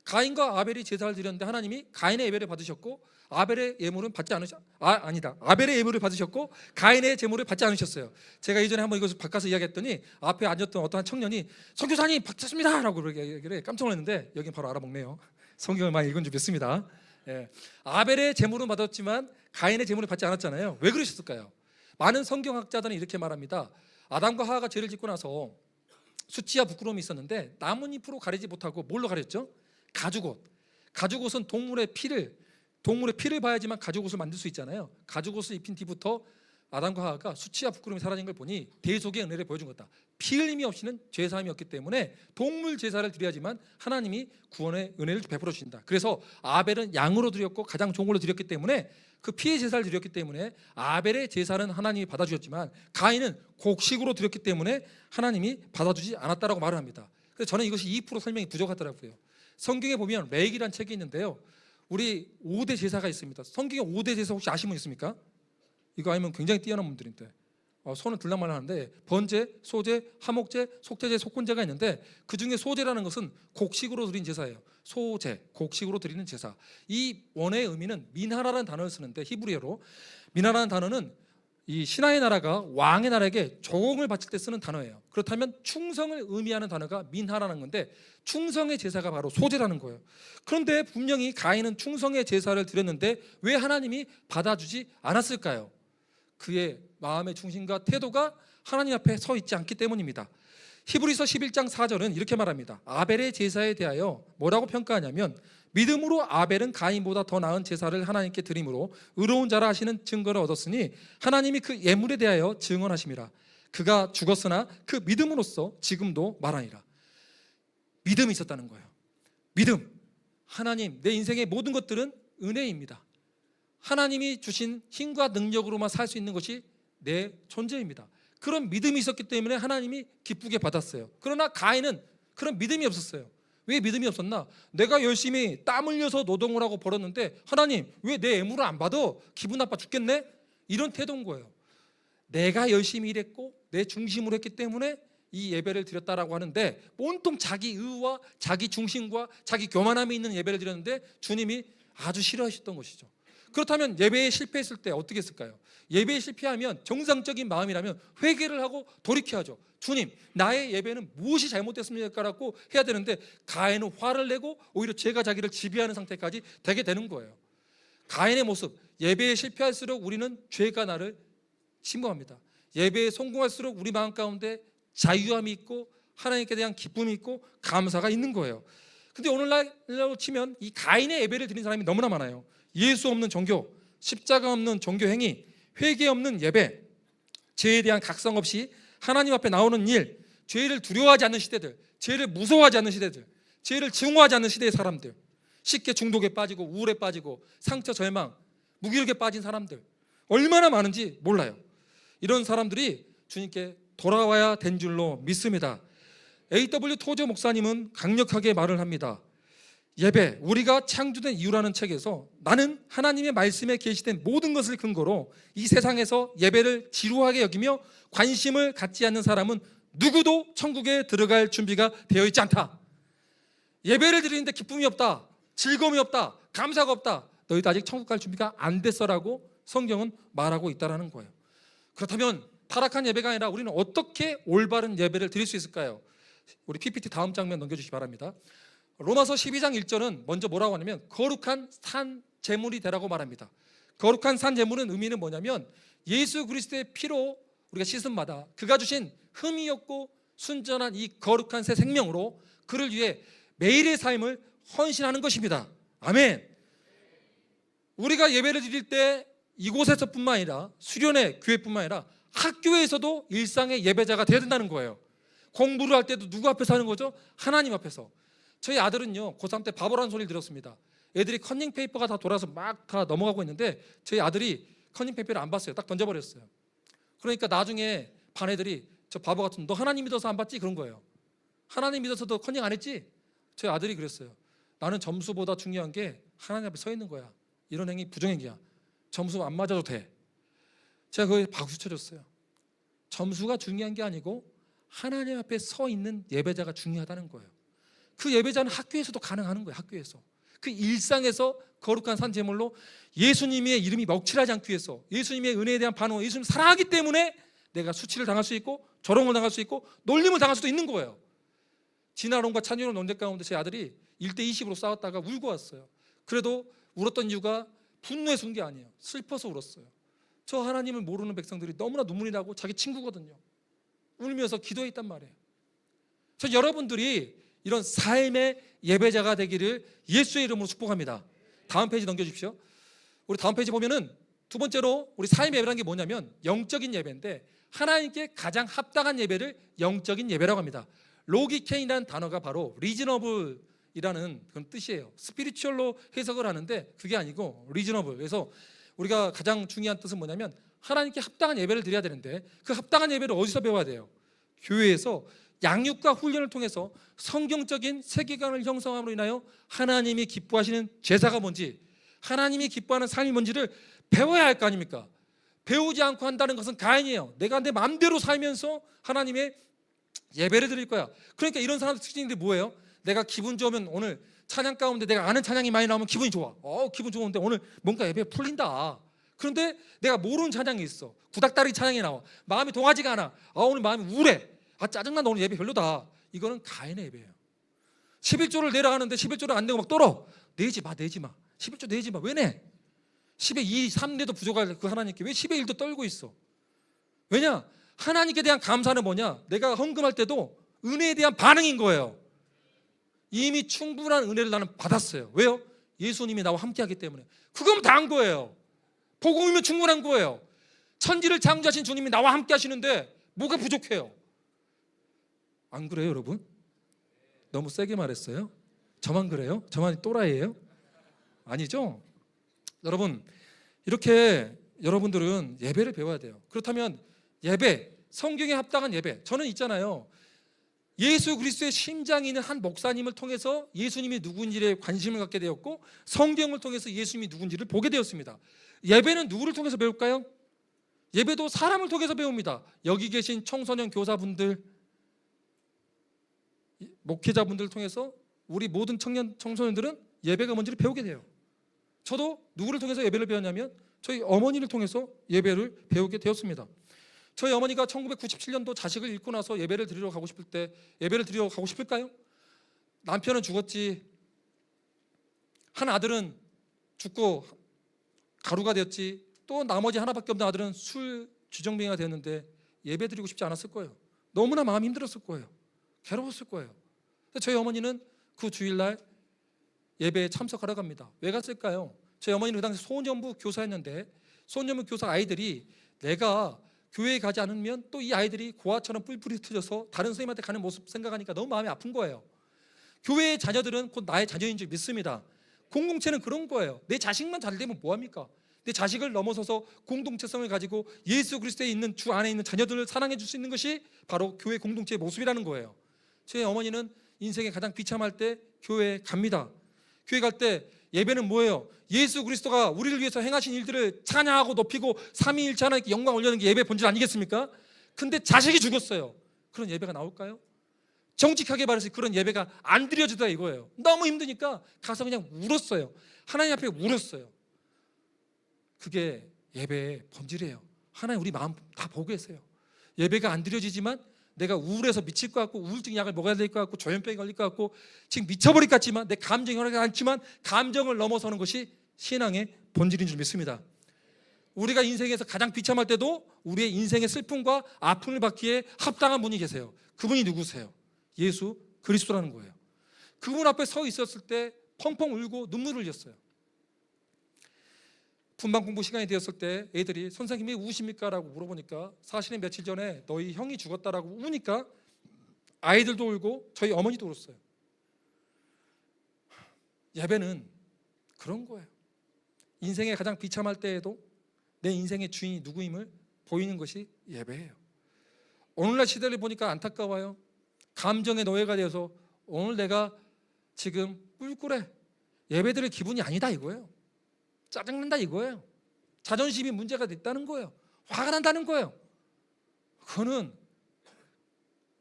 가인과 아벨이 제사를 드렸는데 하나님이 가인의 예배를 받으셨고 아벨의 예물은 받지 않으셨 아벨의 예물을 받으셨고 가인의 제물을 받지 않으셨어요. 제가 예전에 한번 이것을 바꿔서 이야기했더니 앞에 앉았던 어떤 청년이 선교사님 받겠습니다 라고 그러길래 깜짝 놀랐는데, 여긴 바로 알아먹네요. 성경을 많이 읽은 줄 믿습니다. 예. 아벨의 제물은 받았지만 가인의 제물을 받지 않았잖아요. 왜 그러셨을까요? 많은 성경학자들은 이렇게 말합니다. 아담과 하와가 죄를 짓고 나서 수치와 부끄러움이 있었는데 나뭇잎으로 가리지 못하고 뭘로 가렸죠? 가죽옷. 가죽옷은 동물의 피를 봐야지만 가죽옷을 만들 수 있잖아요. 가죽옷을 입힌 뒤부터 아담과 하와가 수치와 부끄러움이 사라진 걸 보니 대속의 은혜를 보여준 거다. 피 흘림이 없이는 죄사함이 없기 때문에 동물 제사를 드려야지만 하나님이 구원의 은혜를 베풀어 주신다. 그래서 아벨은 양으로 드렸고 가장 좋은 걸로 드렸기 때문에, 그 피의 제사를 드렸기 때문에 아벨의 제사는 하나님이 받아주셨지만 가인은 곡식으로 드렸기 때문에 하나님이 받아주지 않았다라고 말을 합니다. 그래서 저는 이것이 2% 설명이 부족하더라고요. 성경에 보면 레위기라는 책이 있는데요, 우리 5대 제사가 있습니다. 성경에 5대 제사 혹시 아시는 분 있습니까? 이거 아니면 굉장히 뛰어난 분들인데 손은 들락말락 하는데, 번제, 소제, 화목제, 속죄제, 속건제가 있는데 그 중에 소제라는 것은 곡식으로 드린 제사예요. 소제, 곡식으로 드리는 제사. 이 원어의 의미는 미나라라는 단어를 쓰는데, 히브리어로 미나라는 단어는 이 신하의 나라가 왕의 나라에게 조공을 바칠 때 쓰는 단어예요. 그렇다면 충성을 의미하는 단어가 민하라는 건데, 충성의 제사가 바로 소제라는 거예요. 그런데 분명히 가인은 충성의 제사를 드렸는데 왜 하나님이 받아주지 않았을까요? 그의 마음의 중심과 태도가 하나님 앞에 서 있지 않기 때문입니다. 히브리서 11장 4절은 이렇게 말합니다. 아벨의 제사에 대하여 뭐라고 평가하냐면, 믿음으로 아벨은 가인보다 더 나은 제사를 하나님께 드림으로 의로운 자라 하시는 증거를 얻었으니 하나님이 그 예물에 대하여 증언하심이라. 그가 죽었으나 그 믿음으로써 지금도 말하니라. 믿음이 있었다는 거예요. 믿음. 하나님, 내 인생의 모든 것들은 은혜입니다. 하나님이 주신 힘과 능력으로만 살 수 있는 것이 내 존재입니다. 그런 믿음이 있었기 때문에 하나님이 기쁘게 받았어요. 그러나 가인은 그런 믿음이 없었어요. 왜 믿음이 없었나? 내가 열심히 땀 흘려서 노동을 하고 벌었는데 하나님 왜 내 예물을 안 받아? 기분 나빠 죽겠네? 이런 태도인 거예요. 내가 열심히 일했고 내 중심으로 했기 때문에 이 예배를 드렸다라고 하는데, 온통 자기 의와 자기 중심과 자기 교만함이 있는 예배를 드렸는데 주님이 아주 싫어하셨던 것이죠. 그렇다면 예배에 실패했을 때 어떻게 했을까요? 예배에 실패하면 정상적인 마음이라면 회개를 하고 돌이켜야죠. 주님, 나의 예배는 무엇이 잘못됐습니까라고 해야 되는데 가인은 화를 내고 오히려 죄가 자기를 지배하는 상태까지 되게 되는 거예요. 가인의 모습, 예배에 실패할수록 우리는 죄가 나를 침범합니다. 예배에 성공할수록 우리 마음 가운데 자유함이 있고 하나님께 대한 기쁨이 있고 감사가 있는 거예요. 근데 오늘날로 치면 이 가인의 예배를 드린 사람이 너무나 많아요. 예수 없는 종교, 십자가 없는 종교 행위, 회개 없는 예배, 죄에 대한 각성 없이 하나님 앞에 나오는 일, 죄를 두려워하지 않는 시대들, 죄를 무서워하지 않는 시대들, 죄를 증오하지 않는 시대의 사람들, 쉽게 중독에 빠지고 우울에 빠지고 상처, 절망, 무기력에 빠진 사람들 얼마나 많은지 몰라요. 이런 사람들이 주님께 돌아와야 된 줄로 믿습니다. A.W. 토저 목사님은 강력하게 말을 합니다. 예배, 우리가 창조된 이유라는 책에서 나는 하나님의 말씀에 계시된 모든 것을 근거로 이 세상에서 예배를 지루하게 여기며 관심을 갖지 않는 사람은 누구도 천국에 들어갈 준비가 되어 있지 않다. 예배를 드리는데 기쁨이 없다, 즐거움이 없다, 감사가 없다, 너희도 아직 천국 갈 준비가 안 됐어라고 성경은 말하고 있다는 거예요. 그렇다면 타락한 예배가 아니라 우리는 어떻게 올바른 예배를 드릴 수 있을까요? 우리 PPT 다음 장면 넘겨주시기 바랍니다. 로마서 12장 1절은 먼저 뭐라고 하냐면 거룩한 산 제물이 되라고 말합니다. 거룩한 산 제물은 의미는 뭐냐면 예수 그리스도의 피로 우리가 씻음받아 그가 주신 흠이 없고 순전한 이 거룩한 새 생명으로 그를 위해 매일의 삶을 헌신하는 것입니다. 아멘. 우리가 예배를 드릴 때 이곳에서뿐만 아니라 수련회 교회뿐만 아니라 학교에서도 일상의 예배자가 되어야 된다는 거예요. 공부를 할 때도 누구 앞에서 하는 거죠? 하나님 앞에서. 저희 아들은요 고3 때 바보라는 소리를 들었습니다. 애들이 커닝 페이퍼가 다 돌아서 막 다 넘어가고 있는데 저희 아들이 커닝 페이퍼를 안 봤어요. 딱 던져버렸어요. 그러니까 나중에 반 애들이 저 바보 같은 너 하나님 믿어서 안 봤지? 그런 거예요. 하나님 믿어서도 커닝 안 했지? 저희 아들이 그랬어요. 나는 점수보다 중요한 게 하나님 앞에 서 있는 거야. 이런 행위 부정행위야. 점수 안 맞아도 돼. 제가 그걸 박수 쳐줬어요. 점수가 중요한 게 아니고 하나님 앞에 서 있는 예배자가 중요하다는 거예요. 그 예배자는 학교에서도 가능한 거예요. 학교에서 그 일상에서 거룩한 산 제물로 예수님의 이름이 먹칠하지 않기 위해서, 예수님의 은혜에 대한 반응, 예수님 사랑하기 때문에 내가 수치를 당할 수 있고 조롱을 당할 수 있고 놀림을 당할 수도 있는 거예요. 진화론과 찬유론 논쟁 가운데 제 아들이 1대20으로 싸웠다가 울고 왔어요. 그래도 울었던 이유가 분노해서 운 게 아니에요. 슬퍼서 울었어요. 저 하나님을 모르는 백성들이 너무나 눈물이 나고 자기 친구거든요. 울면서 기도했단 말이에요. 저 여러분들이 이런 삶의 예배자가 되기를 예수의 이름으로 축복합니다. 다음 페이지 넘겨주십시오. 우리 다음 페이지 보면은 두 번째로 우리 삶의 예배라는 게 뭐냐면 영적인 예배인데, 하나님께 가장 합당한 예배를 영적인 예배라고 합니다. 로기케이라는 단어가 바로 리즈너블이라는 그런 뜻이에요. 스피리추얼로 해석을 하는데 그게 아니고 리즈너블. 그래서 우리가 가장 중요한 뜻은 뭐냐면 하나님께 합당한 예배를 드려야 되는데, 그 합당한 예배를 어디서 배워야 돼요? 교회에서 양육과 훈련을 통해서 성경적인 세계관을 형성함으로 인하여 하나님이 기뻐하시는 제사가 뭔지, 하나님이 기뻐하는 삶이 뭔지를 배워야 할 거 아닙니까? 배우지 않고 한다는 것은 가인이에요. 내가 내 마음대로 살면서 하나님의 예배를 드릴 거야. 그러니까 이런 사람들 특징인데 뭐예요? 내가 기분 좋으면, 오늘 찬양 가운데 내가 아는 찬양이 많이 나오면 기분이 좋아. 기분 좋은데 오늘 뭔가 예배 풀린다. 그런데 내가 모르는 찬양이 있어. 구닥다리 찬양이 나와. 마음이 동하지가 않아. 오늘 마음이 우울해. 짜증난다. 오늘 예배 별로다. 이거는 가인의 예배예요. 11조를 내려가는데 11조를 안 내고 막 떨어. 내지 마. 11조 내지 마. 왜 내? 10의 2, 3내도 부족할 그 하나님께 왜 10의 1도 떨고 있어? 왜냐? 하나님께 대한 감사는 뭐냐? 내가 헌금할 때도 은혜에 대한 반응인 거예요. 이미 충분한 은혜를 나는 받았어요. 왜요? 예수님이 나와 함께하기 때문에. 그건 다 한 거예요. 복음이면 충분한 거예요. 천지를 창조하신 주님이 나와 함께 하시는데 뭐가 부족해요? 안 그래요, 여러분? 너무 세게 말했어요? 저만 그래요? 저만 또라이예요? 아니죠? 여러분, 이렇게 여러분들은 예배를 배워야 돼요. 그렇다면 예배, 성경에 합당한 예배, 저는 있잖아요, 예수 그리스도의 심장이 있는 한 목사님을 통해서 예수님이 누군지에 관심을 갖게 되었고, 성경을 통해서 예수님이 누군지를 보게 되었습니다. 예배는 누구를 통해서 배울까요? 예배도 사람을 통해서 배웁니다. 여기 계신 청소년 교사분들, 목회자분들을 통해서 우리 모든 청소년들은 예배가 뭔지를 배우게 돼요. 저도 누구를 통해서 예배를 배웠냐면 저희 어머니를 통해서 예배를 배우게 되었습니다. 저희 어머니가 1997년도 자식을 잃고 나서 예배를 드리러 가고 싶을 때 예배를 드리러 가고 싶을까요? 남편은 죽었지, 한 아들은 죽고 가루가 되었지, 또 나머지 하나밖에 없는 아들은 술 주정뱅이가 되었는데 예배 드리고 싶지 않았을 거예요. 너무나 마음이 힘들었을 거예요. 괴로웠을 거예요. 저희 어머니는 그 주일날 예배에 참석하러 갑니다. 왜 갔을까요? 저희 어머니는 그 당시 소년부 교사였는데, 소년부 교사 아이들이 내가 교회에 가지 않으면 또 이 아이들이 고아처럼 뿔뿔이 흩어져서 다른 선생님한테 가는 모습 생각하니까 너무 마음이 아픈 거예요. 교회의 자녀들은 곧 나의 자녀인 줄 믿습니다. 공동체는 그런 거예요. 내 자식만 잘 되면 뭐합니까? 내 자식을 넘어서서 공동체성을 가지고 예수 그리스도에 있는 주 안에 있는 자녀들을 사랑해 줄 수 있는 것이 바로 교회 공동체의 모습이라는 거예요. 제 어머니는 인생에 가장 비참할 때 교회에 갑니다. 교회 갈 때 예배는 뭐예요? 예수 그리스도가 우리를 위해서 행하신 일들을 찬양하고 높이고 삼위일체 하나님께 영광 올리는 게 예배 본질 아니겠습니까? 근데 자식이 죽었어요. 그런 예배가 나올까요? 정직하게 말해서 그런 예배가 안 드려지다 이거예요. 너무 힘드니까 가서 그냥 울었어요. 하나님 앞에 울었어요. 그게 예배의 본질이에요. 하나님 우리 마음 다 보고 계세요. 예배가 안 드려지지만 내가 우울해서 미칠 것 같고 우울증 약을 먹어야 될 것 같고 조현병이 걸릴 것 같고 지금 미쳐버릴 것 같지만 내 감정이 허락하지 않지만 감정을 넘어서는 것이 신앙의 본질인 줄 믿습니다. 우리가 인생에서 가장 비참할 때도 우리의 인생의 슬픔과 아픔을 받기에 합당한 분이 계세요. 그분이 누구세요? 예수 그리스도라는 거예요. 그분 앞에 서 있었을 때 펑펑 울고 눈물을 흘렸어요. 분방 공부 시간이 되었을 때 애들이 선생님이 우십니까? 라고 물어보니까 사실은 며칠 전에 너희 형이 죽었다라고 우니까 아이들도 울고 저희 어머니도 울었어요. 예배는 그런 거예요. 인생의 가장 비참할 때에도 내 인생의 주인이 누구임을 보이는 것이 예배예요. 오늘날 시대를 보니까 안타까워요. 감정의 노예가 되어서 오늘 내가 지금 꿀꿀해, 예배드릴 기분이 아니다 이거예요. 짜증난다 이거예요. 자존심이 문제가 됐다는 거예요. 화가 난다는 거예요. 그거는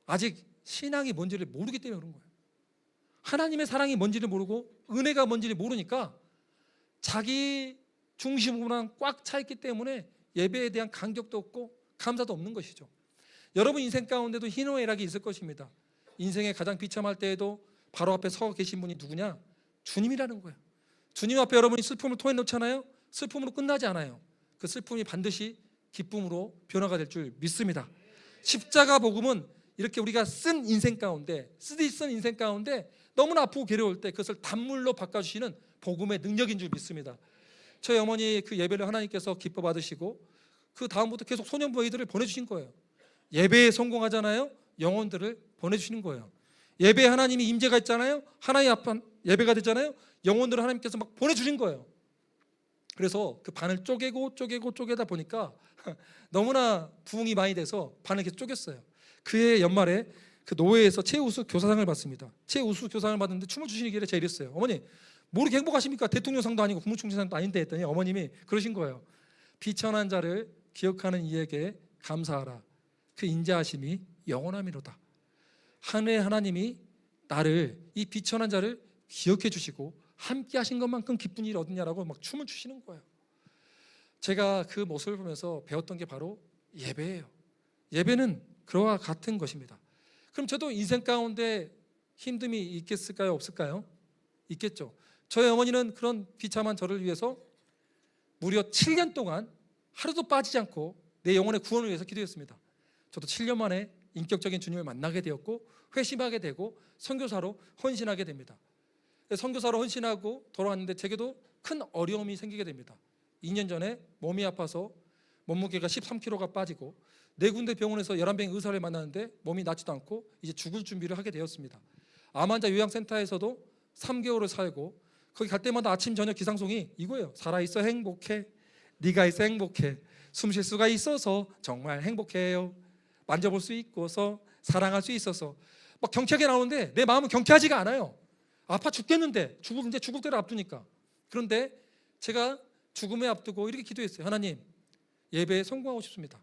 아직 신앙이 뭔지를 모르기 때문에 그런 거예요. 하나님의 사랑이 뭔지를 모르고 은혜가 뭔지를 모르니까 자기 중심으로만 꽉 차 있기 때문에 예배에 대한 간격도 없고 감사도 없는 것이죠. 여러분 인생 가운데도 희노애락이 있을 것입니다. 인생의 가장 비참할 때에도 바로 앞에 서 계신 분이 누구냐? 주님이라는 거예요. 주님 앞에 여러분이 슬픔을 토해놓잖아요. 슬픔으로 끝나지 않아요. 그 슬픔이 반드시 기쁨으로 변화가 될 줄 믿습니다. 십자가 복음은 이렇게 우리가 쓴 인생 가운데 너무나 아프고 괴로울 때 그것을 단물로 바꿔주시는 복음의 능력인 줄 믿습니다. 저희 어머니 그 예배를 하나님께서 기뻐 받으시고 그 다음부터 계속 소년부 아이들을 보내주신 거예요. 예배에 성공하잖아요. 영혼들을 보내주시는 거예요. 예배에 하나님이 임재가 있잖아요. 하나님 앞에 예배가 되잖아요. 영혼들을 하나님께서 막 보내주신 거예요. 그래서 그 반을 쪼개다 보니까 너무나 부흥이 많이 돼서 반을 이렇게 쪼갰어요. 그해 연말에 그 노회에서 최우수 교사상을 받습니다. 최우수 교사상을 받는데 춤을 추시는 길에 제가 이랬어요. 어머니 뭐 이렇게 행복하십니까? 대통령상도 아니고 국무총리상도 아닌데 했더니 어머님이 그러신 거예요. 비천한 자를 기억하는 이에게 감사하라. 그 인자하심이 영원함이로다. 하늘의 하나님이 나를 이 비천한 자를 기억해 주시고 함께 하신 것만큼 기쁜 일이 어딨냐라고 막 춤을 추시는 거예요. 제가 그 모습을 보면서 배웠던 게 바로 예배예요. 예배는 그와 같은 것입니다. 그럼 저도 인생 가운데 힘듦이 있겠을까요? 없을까요? 있겠죠. 저희 어머니는 그런 비참한 저를 위해서 무려 7년 동안 하루도 빠지지 않고 내 영혼의 구원을 위해서 기도했습니다. 저도 7년 만에 인격적인 주님을 만나게 되었고 회심하게 되고 선교사로 헌신하게 됩니다. 선교사로 헌신하고 돌아왔는데 제게도 큰 어려움이 생기게 됩니다. 2년 전에 몸이 아파서 몸무게가 13kg가 빠지고 네 군데 병원에서 11명의 의사를 만나는데 몸이 낫지도 않고 이제 죽을 준비를 하게 되었습니다. 암 환자 요양센터에서도 3개월을 살고 거기 갈 때마다 아침 저녁 기상송이 이거예요. 살아있어 행복해. 네가 있어 행복해. 숨 쉴 수가 있어서 정말 행복해요. 만져볼 수 있고서 사랑할 수 있어서 막 경쾌하게 나오는데 내 마음은 경쾌하지가 않아요. 아파 죽겠는데 죽을 때를 앞두니까. 그런데 제가 죽음에 앞두고 이렇게 기도했어요. 하나님 예배에 성공하고 싶습니다.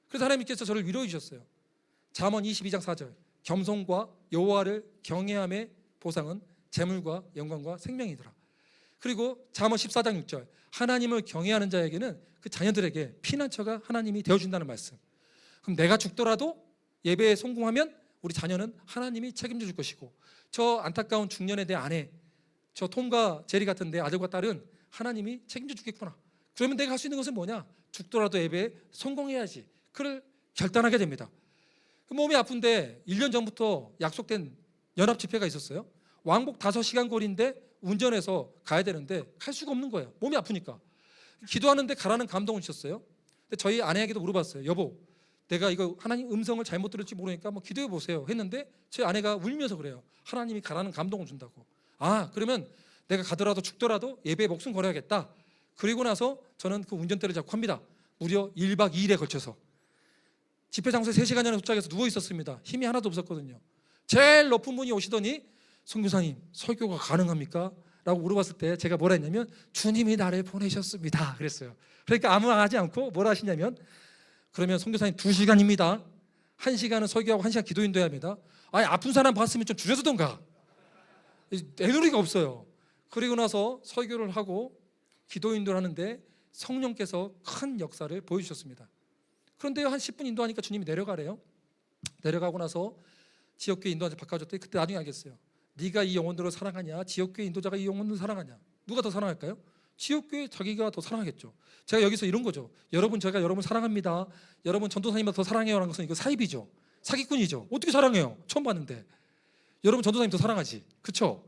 그래서 하나님께서 저를 위로해 주셨어요. 잠언 22장 4절 겸손과 여호와를 경외함의 보상은 재물과 영광과 생명이더라. 그리고 잠언 14장 6절 하나님을 경외하는 자에게는 그 자녀들에게 피난처가 하나님이 되어준다는 말씀. 그럼 내가 죽더라도 예배에 성공하면 우리 자녀는 하나님이 책임져 줄 것이고 저 안타까운 중년에 대한 아내 저 톰과 제리 같은 내 아들과 딸은 하나님이 책임져 주겠구나. 그러면 내가 할 수 있는 것은 뭐냐? 죽더라도 예배에 성공해야지. 그를 결단하게 됩니다. 몸이 아픈데 1년 전부터 약속된 연합 집회가 있었어요. 왕복 5시간 거리인데 운전해서 가야 되는데 갈 수가 없는 거예요. 몸이 아프니까. 기도하는데 가라는 감동을 주셨어요. 근데 저희 아내에게도 물어봤어요. 여보, 내가 이거 하나님 음성을 잘못 들을지 모르니까 뭐 기도해 보세요 했는데 제 아내가 울면서 그래요. 하나님이 가라는 감동을 준다고. 아, 그러면 내가 가더라도 죽더라도 예배에 목숨 걸어야겠다. 그리고 나서 저는 그 운전대를 잡고 합니다. 무려 1박 2일에 걸쳐서 집회 장소에 3시간 전에 도착해서 누워 있었습니다. 힘이 하나도 없었거든요. 제일 높은 분이 오시더니 선교사님 설교가 가능합니까? 라고 물어봤을 때 제가 뭐라 했냐면 주님이 나를 보내셨습니다 그랬어요. 그러니까 아무 말 하지 않고 뭐라 하시냐면 그러면 선교사님 2시간입니다. 1시간은 설교하고 1시간 기도 인도해야 합니다. 아니 아픈 사람 봤으면 좀 줄여주던가. 에너지가 없어요. 그리고 나서 설교를 하고 기도 인도를 하는데 성령께서 큰 역사를 보여주셨습니다. 그런데 한 10분 인도하니까 주님이 내려가래요. 내려가고 나서 지역교회 인도한테 바꿔줬더니 그때 나중에 알겠어요. 네가 이 영혼들을 사랑하냐? 지역교회 인도자가 이 영혼들을 사랑하냐? 누가 더 사랑할까요? 지역교회 자기가 더 사랑하겠죠. 제가 여기서 이런 거죠. 여러분 제가 여러분 사랑합니다. 여러분 전도사님보다 더 사랑해요 라는 것은 이거 사입이죠. 사기꾼이죠. 어떻게 사랑해요? 처음 봤는데. 여러분 전도사님 더 사랑하지. 그렇죠?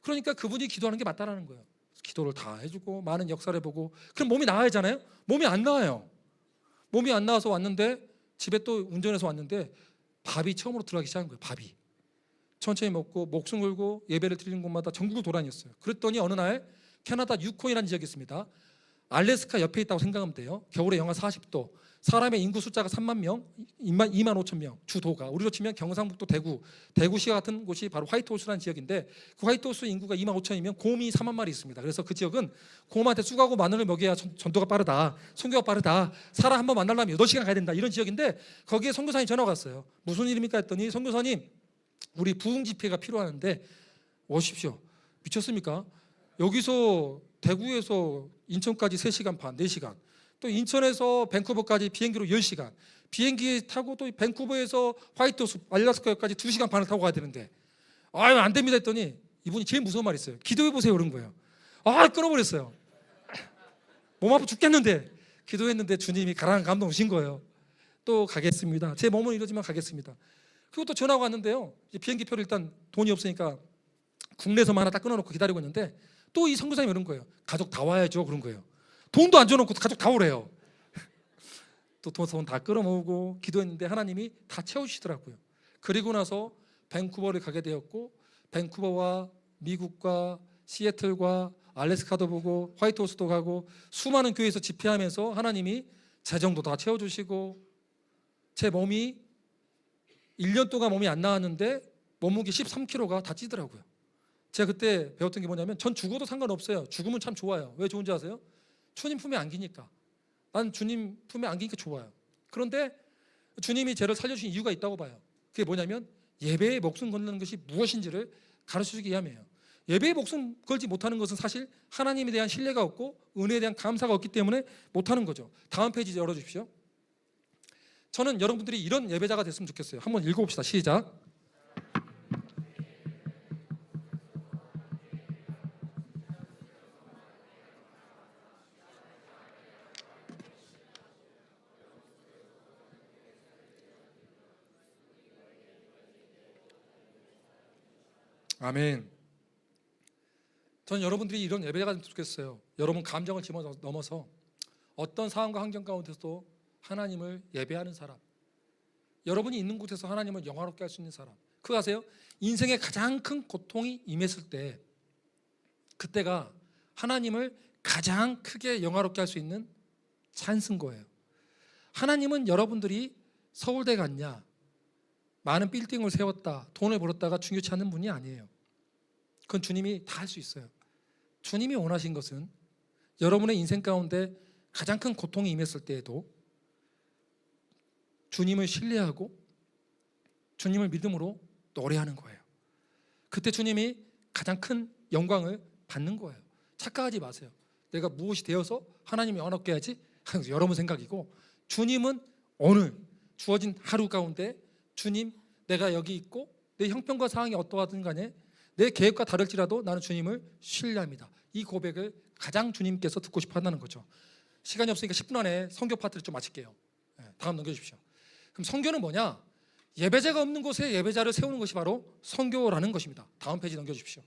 그러니까 그분이 기도하는 게 맞다라는 거예요. 기도를 다 해주고 많은 역사를 보고 그럼 몸이 나아야 하잖아요. 몸이 안 나와요. 몸이 안 나와서 왔는데 집에 또 운전해서 왔는데 밥이 처음으로 들어가기 시작한 거예요. 밥이. 천천히 먹고 목숨 걸고 예배를 드리는 곳마다 전국을 돌아다녔어요. 그랬더니 어느 날 캐나다 유콘이라는 지역이 있습니다. 알래스카 옆에 있다고 생각하면 돼요. 겨울에 영하 40도 사람의 인구 숫자가 3만 명, 2만 5천 명, 주도가 우리로 치면 경상북도 대구시와 같은 곳이 바로 화이트호수라는 지역인데 그 화이트호수 인구가 2만 5천이면 곰이 4만 마리 있습니다. 그래서 그 지역은 곰한테 쑥하고 마늘을 먹여야 전도가 빠르다, 선교가 빠르다, 사람 한번 만나려면 8시간 가야 된다 이런 지역인데 거기에 선교사님 전화가 왔어요. 무슨 일입니까 했더니 선교사님 우리 부흥 집회가 필요하는데 오십시오. 미쳤습니까? 여기서 대구에서 인천까지 3시간 반, 4시간 또 인천에서 밴쿠버까지 비행기로 10시간 비행기 타고 또 밴쿠버에서 화이트호수 알래스카까지 2시간 반을 타고 가야 되는데 아유 안 됩니다 했더니 이분이 제일 무서운 말이 있어요. 기도해 보세요 그런 거예요. 아 끊어버렸어요. 몸 아파 죽겠는데 기도했는데 주님이 가라는 감동 오신 거예요. 또 가겠습니다. 제 몸은 이러지만 가겠습니다. 그리고 또 전화가 왔는데요. 비행기 표를 일단 돈이 없으니까 국내에서만 하나 딱 끊어놓고 기다리고 있는데 또 이 선교사님이 이런 거예요. 가족 다 와야죠 그런 거예요. 돈도 안 줘놓고 가족 다 오래요. 또 돈 다 끌어모으고 기도했는데 하나님이 다 채우시더라고요. 그리고 나서 밴쿠버를 가게 되었고 밴쿠버와 미국과 시애틀과 알래스카도 보고 화이트호수도 가고 수많은 교회에서 집회하면서 하나님이 재정도 다 채워주시고 제 몸이 1년 동안 몸이 안 나왔는데 몸무게 13kg가 다 찌더라고요. 제가 그때 배웠던 게 뭐냐면 전 죽어도 상관없어요. 죽으면 참 좋아요. 왜 좋은지 아세요? 주님 품에 안기니까. 난 주님 품에 안기니까 좋아요. 그런데 주님이 저를 살려주신 이유가 있다고 봐요. 그게 뭐냐면 예배에 목숨 걸는 것이 무엇인지를 가르쳐주기 위함이에요. 예배에 목숨 걸지 못하는 것은 사실 하나님에 대한 신뢰가 없고 은혜에 대한 감사가 없기 때문에 못하는 거죠. 다음 페이지 열어주십시오. 저는 여러분들이 이런 예배자가 됐으면 좋겠어요. 한번 읽어봅시다. 시작. 아멘. 저는 여러분들이 이런 예배자가 됐으면 좋겠어요. 여러분 감정을 집어넘어서 어떤 상황과 환경 가운데서도 하나님을 예배하는 사람, 여러분이 있는 곳에서 하나님을 영화롭게 할 수 있는 사람. 그거 아세요? 인생의 가장 큰 고통이 임했을 때 그때가 하나님을 가장 크게 영화롭게 할 수 있는 찬스인 거예요. 하나님은 여러분들이 서울대 갔냐, 많은 빌딩을 세웠다, 돈을 벌었다가 중요치 않은 분이 아니에요. 그건 주님이 다 할 수 있어요. 주님이 원하신 것은 여러분의 인생 가운데 가장 큰 고통이 임했을 때에도 주님을 신뢰하고 주님을 믿음으로 노래하는 거예요. 그때 주님이 가장 큰 영광을 받는 거예요. 착각하지 마세요. 내가 무엇이 되어서 하나님이 영화롭게 해야지 하는 여러분 생각이고, 주님은 오늘 주어진 하루 가운데 주님 내가 여기 있고 내 형편과 상황이 어떠하든 간에 내 계획과 다를지라도 나는 주님을 신뢰합니다. 이 고백을 가장 주님께서 듣고 싶어 한다는 거죠. 시간이 없으니까 10분 안에 선교 파트를 좀 마칠게요. 다음 넘겨주십시오. 그럼 선교는 뭐냐? 예배자가 없는 곳에 예배자를 세우는 것이 바로 선교라는 것입니다. 다음 페이지 넘겨주십시오.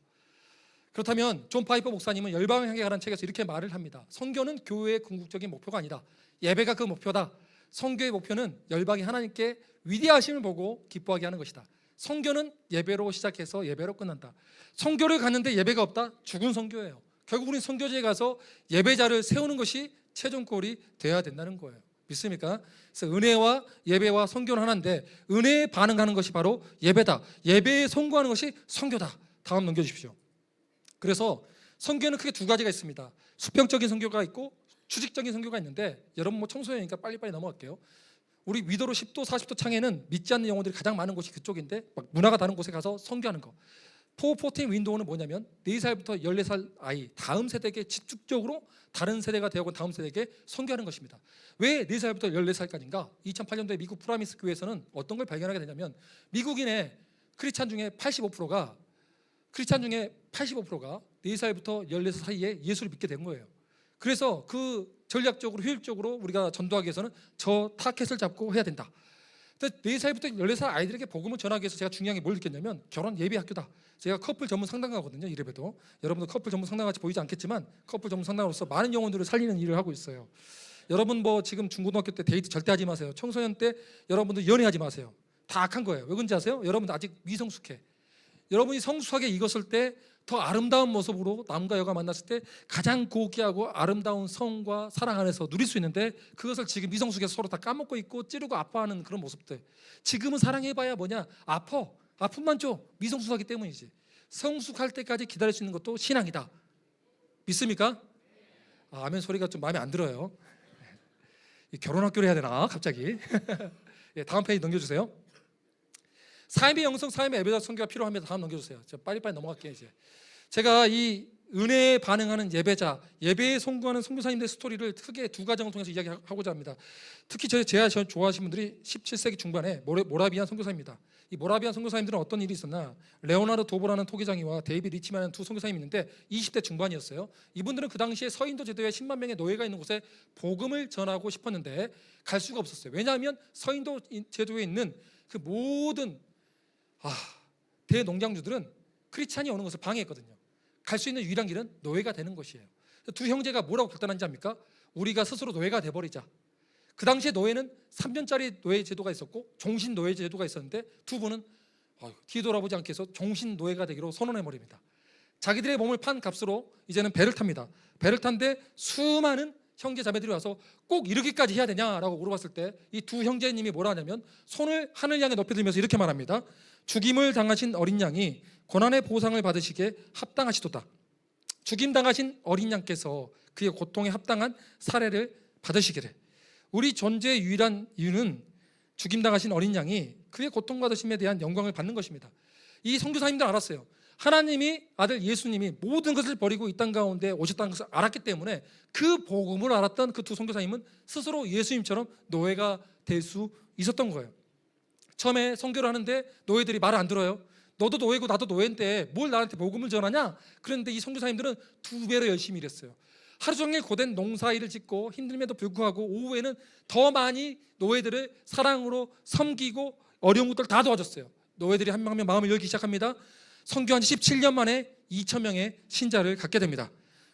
그렇다면 존 파이퍼 목사님은 열방을 향해 가라는 책에서 이렇게 말을 합니다. 선교는 교회의 궁극적인 목표가 아니다. 예배가 그 목표다. 선교의 목표는 열방이 하나님께 위대하심을 보고 기뻐하게 하는 것이다. 선교는 예배로 시작해서 예배로 끝난다. 선교를 갔는데 예배가 없다? 죽은 선교예요. 결국 우리는 선교지에 가서 예배자를 세우는 것이 최종 골이 되어야 된다는 거예요. 믿습니까? 그래서 은혜와 예배와 선교는 하나인데 은혜에 반응하는 것이 바로 예배다. 예배에 송구하는 것이 선교다. 다음 넘겨주십시오. 그래서 선교는 크게 두 가지가 있습니다. 수평적인 선교가 있고 추직적인 선교가 있는데, 여러분 뭐 청소년이니까 빨리빨리 넘어갈게요. 우리 위도로 10도 40도 창에는 믿지 않는 영혼들이 가장 많은 곳이 그쪽인데 막 문화가 다른 곳에 가서 선교하는 거. 414 윈도우는 뭐냐면 4살부터 14살 아이 다음 세대에게 집중적으로 다른 세대가 되어온 다음 세대에게 선교하는 것입니다. 왜 4살부터 14살까지인가? 2008년도에 미국 프라미스 교회에서는 어떤 걸 발견하게 되냐면 미국인의 크리스찬 중에 85%가 4살부터 14살 사이에 예수를 믿게 된 거예요. 그래서 그 전략적으로 효율적으로 우리가 전도하기 위해서는 저 타켓을 잡고 해야 된다. 4살부터 14살 아이들에게 복음을 전하기 위해서 제가 중요한 게 뭘 느꼈냐면 결혼 예배 학교다. 제가 커플 전문 상담가거든요. 이래봬도 여러분도 커플 전문 상담같이 보이지 않겠지만 커플 전문 상담으로서 많은 영혼들을 살리는 일을 하고 있어요. 여러분 뭐 지금 중고등학교 때 데이트 절대 하지 마세요. 청소년 때 여러분들 연애하지 마세요. 다 악한 거예요. 왜 그런지 아세요? 여러분들 아직 미성숙해. 여러분이 성숙하게 익었을 때 더 아름다운 모습으로 남과 여가 만났을 때 가장 고귀하고 아름다운 성과 사랑 안에서 누릴 수 있는데, 그것을 지금 미성숙해서 서로 다 까먹고 있고 찌르고 아파하는 그런 모습들. 지금은 사랑해봐야 뭐냐? 아픔만 줘. 미성숙하기 때문이지. 성숙할 때까지 기다릴 수 있는 것도 신앙이다. 믿습니까? 아멘 소리가 좀 마음에 안 들어요. 결혼학교를 해야 되나 갑자기. 예, 다음 페이지 넘겨주세요. 삶의 영성, 삶의 예배자 선교가 필요합니다. 다음 넘겨주세요. 저 빨리빨리 넘어갈게요. 이제 제가 이 은혜에 반응하는 예배자, 예배에 성공하는 선교사님들의 스토리를 크게 두 가정을 통해서 이야기하고자 합니다. 특히 제가 좋아하시는 분들이 17세기 중반에 모라비안 선교사입니다. 이 모라비안 선교사님들은 어떤 일이 있었나? 레오나르 도보라는 토기장이와 데이비 리치만하는 두 선교사님이 있는데 20대 중반이었어요. 이분들은 그 당시에 서인도 제도에 10만 명의 노예가 있는 곳에 복음을 전하고 싶었는데 갈 수가 없었어요. 왜냐하면 서인도 제도에 있는 그 모든 대농장주들은 크리스찬이 오는 것을 방해했거든요. 갈 수 있는 유일한 길은 노예가 되는 것이에요. 두 형제가 뭐라고 결단한지 압니까? 우리가 스스로 노예가 돼버리자. 그 당시에 노예는 3년짜리 노예 제도가 있었고 종신 노예 제도가 있었는데 두 분은 뒤돌아보지 않게 해서 종신 노예가 되기로 선언해버립니다. 자기들의 몸을 판 값으로 이제는 배를 탑니다. 배를 탄데 수많은 형제 자매들이 와서 꼭 이렇게까지 해야 되냐라고 물어봤을 때 이 두 형제님이 뭐라 하냐면 손을 하늘 향해 높이 들면서 이렇게 말합니다. 죽임을 당하신 어린 양이 고난의 보상을 받으시기에 합당하시도다. 죽임당하신 어린 양께서 그의 고통에 합당한 사례를 받으시기를. 우리 존재의 유일한 이유는 죽임당하신 어린 양이 그의 고통받으심에 대한 영광을 받는 것입니다. 이 선교사님들 알았어요. 하나님이 아들 예수님이 모든 것을 버리고 이 땅 가운데 오셨다는 것을 알았기 때문에 그 복음을 알았던 그 두 선교사님은 스스로 예수님처럼 노예가 될 수 있었던 거예요. 처음에 선교를 하는데 노예들이 말을 안 들어요. 너도 노예고 나도 노예인데 뭘 나한테 복음을 전하냐? 그런데 이 선교사님들은 두 배로 열심히 일했어요. 하루 종일 고된 농사일을 짓고 힘듦에도 불구하고 오후에는 더 많이 노예들을 사랑으로 섬기고 어려운 것들 다 도와줬어요. 노예들이 한 명 한 명 마음을 열기 시작합니다. 선교한 지 17년 만에 2,000명의 신자를 갖게 됩니다.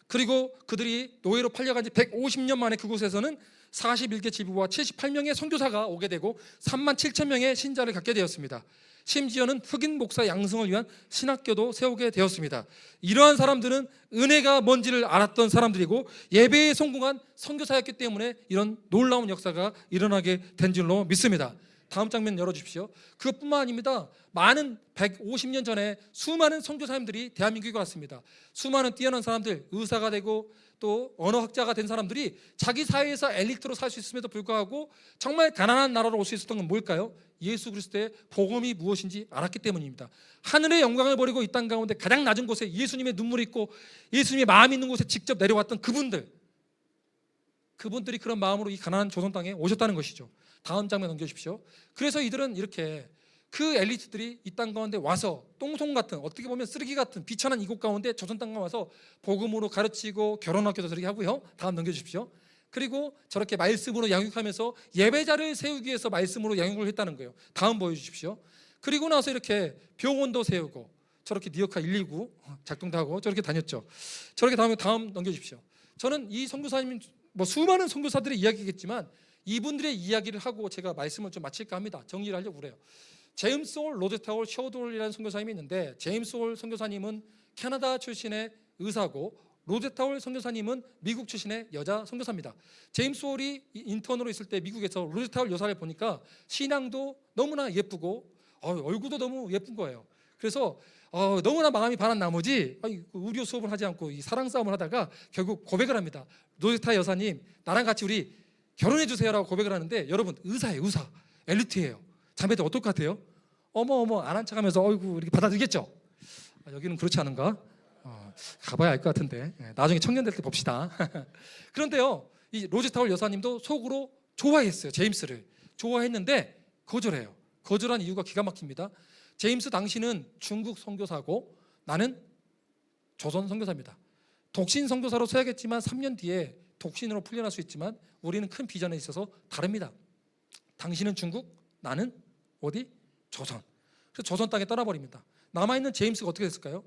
그리고 그들이 노예로 팔려간 지 150년 만에 그곳에서는 41개 지부와 78명의 선교사가 오게 되고 37,000명의 신자를 갖게 되었습니다. 심지어는 흑인 목사 양성을 위한 신학교도 세우게 되었습니다. 이러한 사람들은 은혜가 뭔지를 알았던 사람들이고 예배에 성공한 선교사였기 때문에 이런 놀라운 역사가 일어나게 된 줄로 믿습니다. 다음 장면 열어주십시오. 그것뿐만 아닙니다. 많은 150년 전에 수많은 선교사님들이 대한민국에 왔습니다. 수많은 뛰어난 사람들, 의사가 되고 또 언어학자가 된 사람들이 자기 사회에서 엘리트로 살 수 있음에도 불구하고 정말 가난한 나라로 올 수 있었던 건 뭘까요? 예수 그리스도의 복음이 무엇인지 알았기 때문입니다. 하늘의 영광을 버리고 이 땅 가운데 가장 낮은 곳에 예수님의 눈물이 있고 예수님의 마음이 있는 곳에 직접 내려왔던 그분들이 그런 마음으로 이 가난한 조선 땅에 오셨다는 것이죠. 다음 장면 넘겨주십시오. 그래서 이들은 이렇게 그 엘리트들이 이 땅 가운데 와서 똥손 같은, 어떻게 보면 쓰레기 같은 비천한 이곳 가운데 조선 땅에 와서 복음으로 가르치고 결혼학교도 저렇게 하고요. 다음 넘겨주십시오. 그리고 저렇게 말씀으로 양육하면서 예배자를 세우기 위해서 말씀으로 양육을 했다는 거예요. 다음 보여주십시오. 그리고 나서 이렇게 병원도 세우고 저렇게 니어카 119 작동도 하고 저렇게 다녔죠. 저렇게 다음 넘겨주십시오. 저는 이 선교사님 수많은 선교사들의 이야기겠지만 이분들의 이야기를 하고 제가 말씀을 좀 마칠까 합니다. 정리를 하려고 그래요. 제임스 홀, 로제타 홀, 셔돌이라는 선교사님이 있는데 제임스 홀 선교사님은 캐나다 출신의 의사고 로제타 홀 선교사님은 미국 출신의 여자 선교사입니다. 제임스 홀이 인턴으로 있을 때 미국에서 로제타 홀 여사를 보니까 신앙도 너무나 예쁘고 얼굴도 너무 예쁜 거예요. 그래서 너무나 마음이 반한 나머지 의료 수업을 하지 않고 이 사랑 싸움을 하다가 결국 고백을 합니다. 로제타 여사님, 나랑 같이 우리 결혼해 주세요라고 고백을 하는데, 여러분 의사예요. 의사, 엘리트예요. 자매들 어떨 것 같아요? 어머 안 한 척하면서 어이구 이렇게 받아들이겠죠? 여기는 그렇지 않은가? 가봐야 알 것 같은데 나중에 청년 될 때 봅시다. 그런데요, 이 로제타울 여사님도 속으로 좋아했어요. 제임스를 좋아했는데 거절해요. 거절한 이유가 기가 막힙니다. 제임스 당신은 중국 선교사고 나는 조선 선교사입니다. 독신 선교사로 서야겠지만 3년 뒤에 독신으로 풀려날 수 있지만 우리는 큰 비전에 있어서 다릅니다. 당신은 중국, 나는 어디? 조선. 그래서 조선 땅에 떠나버립니다. 남아있는 제임스가 어떻게 됐을까요?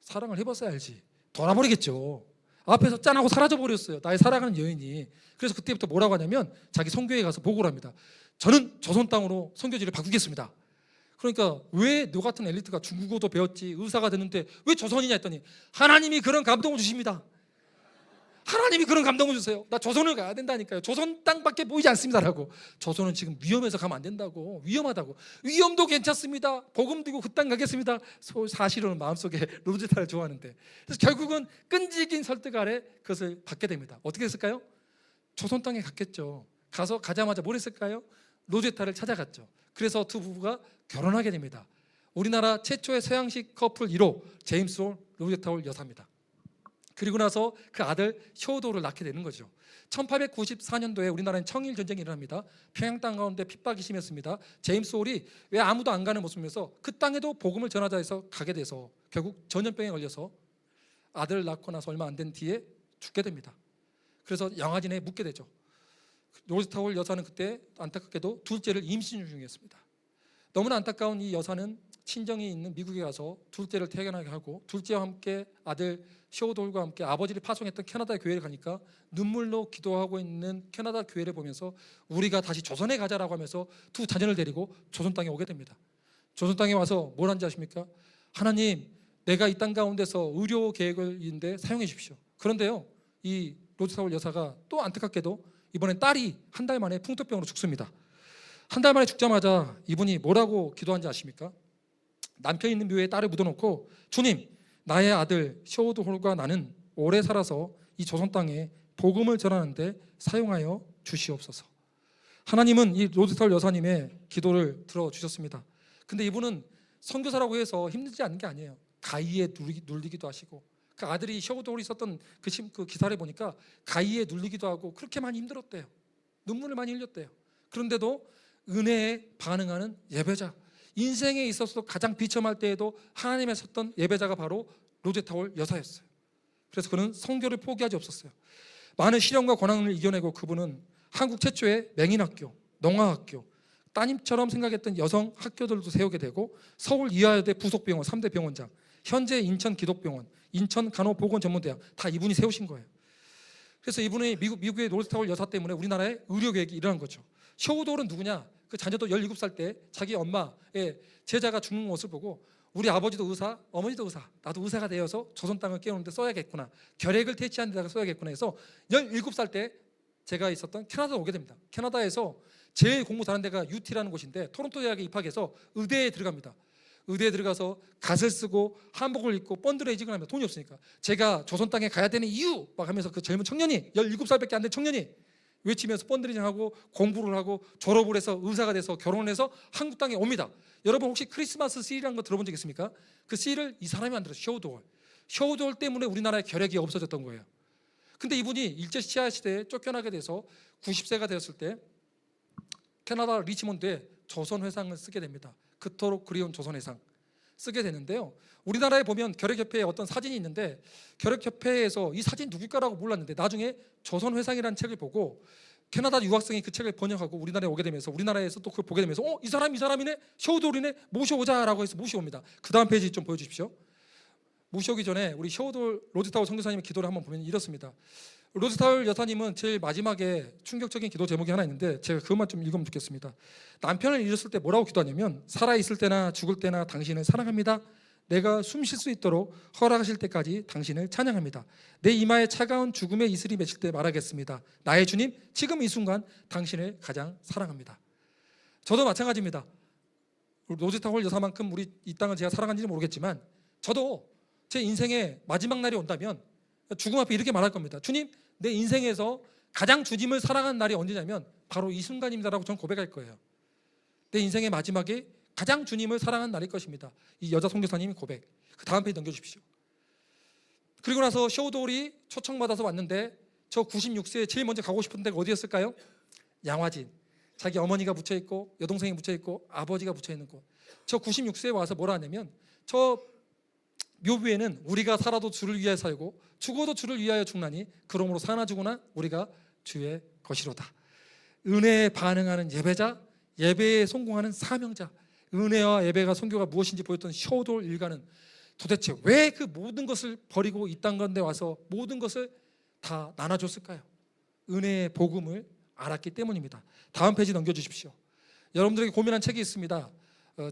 사랑을 해봤어야 알지. 돌아버리겠죠. 앞에서 짠하고 사라져버렸어요. 나의 사랑하는 여인이. 그래서 그때부터 뭐라고 하냐면 자기 선교에 가서 보고를 합니다. 저는 조선 땅으로 선교지를 바꾸겠습니다. 그러니까 왜 너 같은 엘리트가 중국어도 배웠지 의사가 됐는데 왜 조선이냐 했더니 하나님이 그런 감동을 주십니다. 하나님이 그런 감동을 주세요. 나 조선을 가야 된다니까요. 조선 땅밖에 보이지 않습니다라고. 조선은 지금 위험해서 가면 안 된다고. 위험하다고. 위험도 괜찮습니다. 복음 들고 그 땅 가겠습니다. 사실은 마음속에 로제타를 좋아하는데. 그래서 결국은 끈질긴 설득 아래 그것을 받게 됩니다. 어떻게 했을까요? 조선 땅에 갔겠죠. 가자마자 뭘 했을까요? 로제타를 찾아갔죠. 그래서 두 부부가 결혼하게 됩니다. 우리나라 최초의 서양식 커플 1호 제임스 홀 로제타 홀 여사입니다. 그리고 나서 그 아들 쇼도를 낳게 되는 거죠. 1894년도에 우리나라엔 청일 전쟁이 일어납니다. 평양 땅 가운데 핍박이 심했습니다. 제임스 홀이 왜 아무도 안 가는 모습에서 그 땅에도 복음을 전하자 해서 가게 돼서 결국 전염병에 걸려서 아들을 낳고 나서 얼마 안 된 뒤에 죽게 됩니다. 그래서 영화진에 묻게 되죠. 로제타 홀 여사는 그때 안타깝게도 둘째를 임신 중이었습니다. 너무나 안타까운 이 여사는 친정이 있는 미국에 가서 둘째를 태어나게 하고 둘째와 함께 아들 쇼돌과 함께 아버지를 파송했던 캐나다 교회를 가니까 눈물로 기도하고 있는 캐나다 교회를 보면서 우리가 다시 조선에 가자라고 하면서 두 자녀를 데리고 조선 땅에 오게 됩니다. 조선 땅에 와서 뭘 한지 아십니까? 하나님, 내가 이 땅 가운데서 의료 계획을인데 사용해 주십시오. 그런데요, 이 로제타 홀 여사가 또 안타깝게도 이번엔 딸이 한 달 만에 풍토병으로 죽습니다. 한 달 만에 죽자마자 이분이 뭐라고 기도한지 아십니까? 남편 있는 묘에 딸을 묻어놓고 주님, 나의 아들 쇼도홀과 나는 오래 살아서 이 조선 땅에 복음을 전하는데 사용하여 주시옵소서. 하나님은 이 로제타 홀 여사님의 기도를 들어주셨습니다. 근데 이분은 선교사라고 해서 힘들지 않은 게 아니에요. 가위에 눌리기도 하시고 그 아들이 쇼도홀이 썼던 그 기사를 보니까 가위에 눌리기도 하고 그렇게 많이 힘들었대요. 눈물을 많이 흘렸대요. 그런데도 은혜에 반응하는 예배자, 인생에 있어서도 가장 비참할 때에도 하나님의 섰던 예배자가 바로 로제타 홀 여사였어요. 그래서 그는 선교를 포기하지 없었어요. 많은 시련과 고난을 이겨내고 그분은 한국 최초의 맹인학교, 농아학교, 따님처럼 생각했던 여성 학교들도 세우게 되고 서울 이화여대 부속병원 3대 병원장, 현재 인천 기독병원, 인천 간호보건전문대학 다 이분이 세우신 거예요. 그래서 이분이 미국의 로제타 홀 여사 때문에 우리나라의 의료계획이 일어난 거죠. 쇼우돌은 누구냐? 그 자녀도 17살 때 자기 엄마의 제자가 죽는 모습을 보고 우리 아버지도 의사, 어머니도 의사, 나도 의사가 되어서 조선 땅을 깨우는데 써야겠구나, 결핵을 퇴치하는 데다가 써야겠구나 해서 17살 때 제가 있었던 캐나다에 오게 됩니다. 캐나다에서 제일 공부 잘하는 데가 UT라는 곳인데 토론토 대학에 입학해서 의대에 들어갑니다. 의대에 들어가서 갓을 쓰고 한복을 입고 펀드레이징을 하면 돈이 없으니까 제가 조선 땅에 가야 되는 이유 막 하면서 그 젊은 청년이 17살밖에 안 된 청년이 외치면서 펀드레이징하고 공부를 하고 졸업을 해서 의사가 돼서 결혼을 해서 한국 땅에 옵니다. 여러분 혹시 크리스마스 씨라는 거 들어본 적 있습니까? 그 씨를 이 사람이 만들었어요. 쇼우돌 때문에 우리나라의 결핵이 없어졌던 거예요. 근데 이분이 일제시아 시대에 쫓겨나게 돼서 90세가 되었을 때 캐나다 리치몬드에 조선회상을 쓰게 됩니다. 그토록 그리운 조선회상 쓰게 되는데요, 우리나라에 보면 결핵협회에 어떤 사진이 있는데 결핵협회에서 이 사진 누굴까라고 몰랐는데 나중에 조선회상이라는 책을 보고 캐나다 유학생이 그 책을 번역하고 우리나라에 오게 되면서 우리나라에서 또 그걸 보게 되면서 이 사람이네, 쇼우돌이네, 모셔오자라고 해서 모셔옵니다. 그 다음 페이지 좀 보여주십시오. 모셔오기 전에 우리 쇼우돌 로제타 홀 선교사님의 기도를 한번 보면 이렇습니다. 로제타 홀 여사님은 제일 마지막에 충격적인 기도 제목이 하나 있는데 제가 그것만 좀 읽으면 좋겠습니다. 남편을 잃었을 때 뭐라고 기도하냐면 살아있을 때나 죽을 때나 당신을 사랑합니다. 내가 숨 쉴 수 있도록 허락하실 때까지 당신을 찬양합니다. 내 이마에 차가운 죽음의 이슬이 맺힐 때 말하겠습니다. 나의 주님, 지금 이 순간 당신을 가장 사랑합니다. 저도 마찬가지입니다. 로제타 홀 여사만큼 우리 이 땅을 제가 사랑하는지는 모르겠지만 저도 제 인생의 마지막 날이 온다면 죽음 앞에 이렇게 말할 겁니다. 주님, 내 인생에서 가장 주님을 사랑하는 날이 언제냐면 바로 이 순간입니다라고 저는 고백할 거예요. 내 인생의 마지막에 가장 주님을 사랑하는 날일 것입니다. 이 여자 선교사님이 고백. 그 다음 페이지 넘겨주십시오. 그리고 나서 쇼우돌이 초청받아서 왔는데 저 96세에 제일 먼저 가고 싶은 데가 어디였을까요? 양화진. 자기 어머니가 묻혀있고 여동생이 묻혀있고 아버지가 묻혀있는 곳. 저 96세에 와서 뭐라 하냐면 저 묘비에는 우리가 살아도 주를 위하여 살고 죽어도 주를 위하여 죽나니 그러므로 사나 죽으나 우리가 주의 것이로다. 은혜에 반응하는 예배자, 예배에 성공하는 사명자, 은혜와 예배가 선교가 무엇인지 보였던 쇼돌 일가는 도대체 왜 그 모든 것을 버리고 이 땅 가운데 와서 모든 것을 다 나눠줬을까요? 은혜의 복음을 알았기 때문입니다. 다음 페이지 넘겨주십시오. 여러분들에게 고민한 책이 있습니다.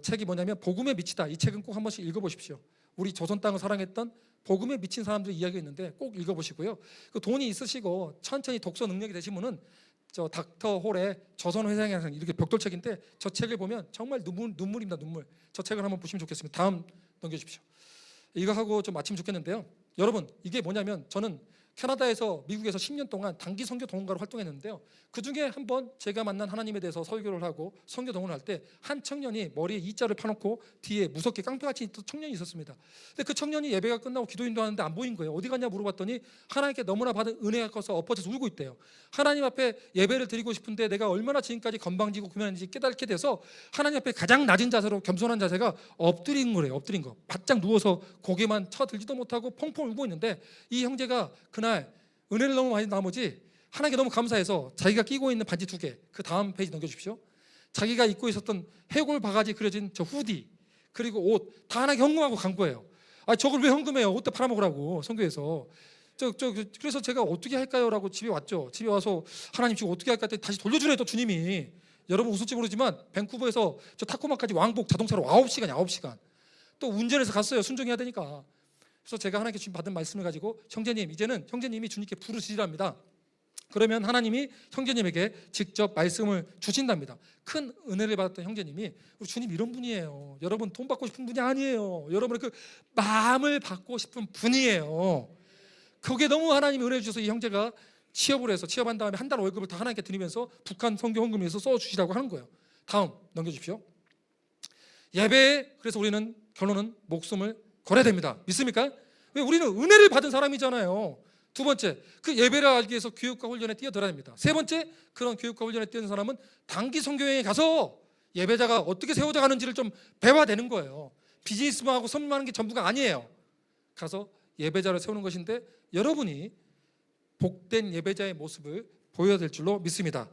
책이 뭐냐면 복음에 미치다. 이 책은 꼭 한 번씩 읽어보십시오. 우리 조선 땅을 사랑했던 복음에 미친 사람들의 이야기가 있는데 꼭 읽어보시고요. 그 돈이 있으시고 천천히 독서 능력이 되신 분은 저 닥터 홀의 조선 회상에서 이렇게 벽돌책인데 저 책을 보면 정말 눈물입니다. 눈물. 저 책을 한번 보시면 좋겠습니다. 다음 넘겨주십시오. 이거 하고 좀 마치면 좋겠는데요. 여러분 이게 뭐냐면 저는 캐나다에서 미국에서 10년 동안 단기 선교 동원가로 활동했는데요. 그중에 한번 제가 만난 하나님에 대해서 설교를 하고 선교 동원을 할 때 한 청년이 머리에 이자를 파놓고 뒤에 무섭게 깡패같이 있던 청년이 있었습니다. 근데 그 청년이 예배가 끝나고 기도인도 하는데 안 보인 거예요. 어디 갔냐 물어봤더니 하나님께 너무나 받은 은혜가 커서 엎어져서 울고 있대요. 하나님 앞에 예배를 드리고 싶은데 내가 얼마나 지금까지 건방지고 구면인지 깨닫게 돼서 하나님 앞에 가장 낮은 자세로 겸손한 자세가 엎드린 거래요. 엎드린 거. 바짝 누워서 고개만 쳐들지도 못하고 펑펑 울고 있는데 이 형제가 그날 은혜를 너무 많이 나머지 하나님께 너무 감사해서 자기가 끼고 있는 반지 2개, 그 다음 페이지 넘겨주십시오. 자기가 입고 있었던 해골 바가지 그려진 저 후디 그리고 옷 다 하나님께 헌금하고 간 거예요. 아 저걸 왜 헌금해요? 옷도 팔아먹으라고 선교에서. 그래서 제가 어떻게 할까요라고 집에 왔죠. 집에 와서 하나님 지금 어떻게 할까 했더니 다시 돌려주래 또 주님이. 여러분 웃을지 모르지만 밴쿠버에서 저 타코마까지 왕복 자동차로 9시간 또 운전해서 갔어요. 순종해야 되니까. 그래서 제가 하나님께 주님 받은 말씀을 가지고 형제님 이제는 형제님이 주님께 부르시랍니다. 그러면 하나님이 형제님에게 직접 말씀을 주신답니다. 큰 은혜를 받았던 형제님이 우리 주님 이런 분이에요. 여러분 돈 받고 싶은 분이 아니에요. 여러분의 그 마음을 받고 싶은 분이에요. 그게 너무 하나님이 은혜 주셔서 이 형제가 취업을 해서 취업한 다음에 한 달 월급을 다 하나님께 드리면서 북한 선교 헌금에서 써주시라고 하는 거예요. 다음 넘겨주십시오. 예배에 그래서 우리는 결론은 목숨을 걸어야 됩니다. 믿습니까? 왜 우리는 은혜를 받은 사람이잖아요. 두 번째, 그 예배를 알기 위해서 교육과 훈련에 뛰어들어야 됩니다. 세 번째, 그런 교육과 훈련에 뛰어든 사람은 단기 선교여행에 가서 예배자가 어떻게 세워져 가는지를 좀 배워야 되는 거예요. 비즈니스만 하고 선물하는 게 전부가 아니에요. 가서 예배자를 세우는 것인데 여러분이 복된 예배자의 모습을 보여야 될 줄로 믿습니다.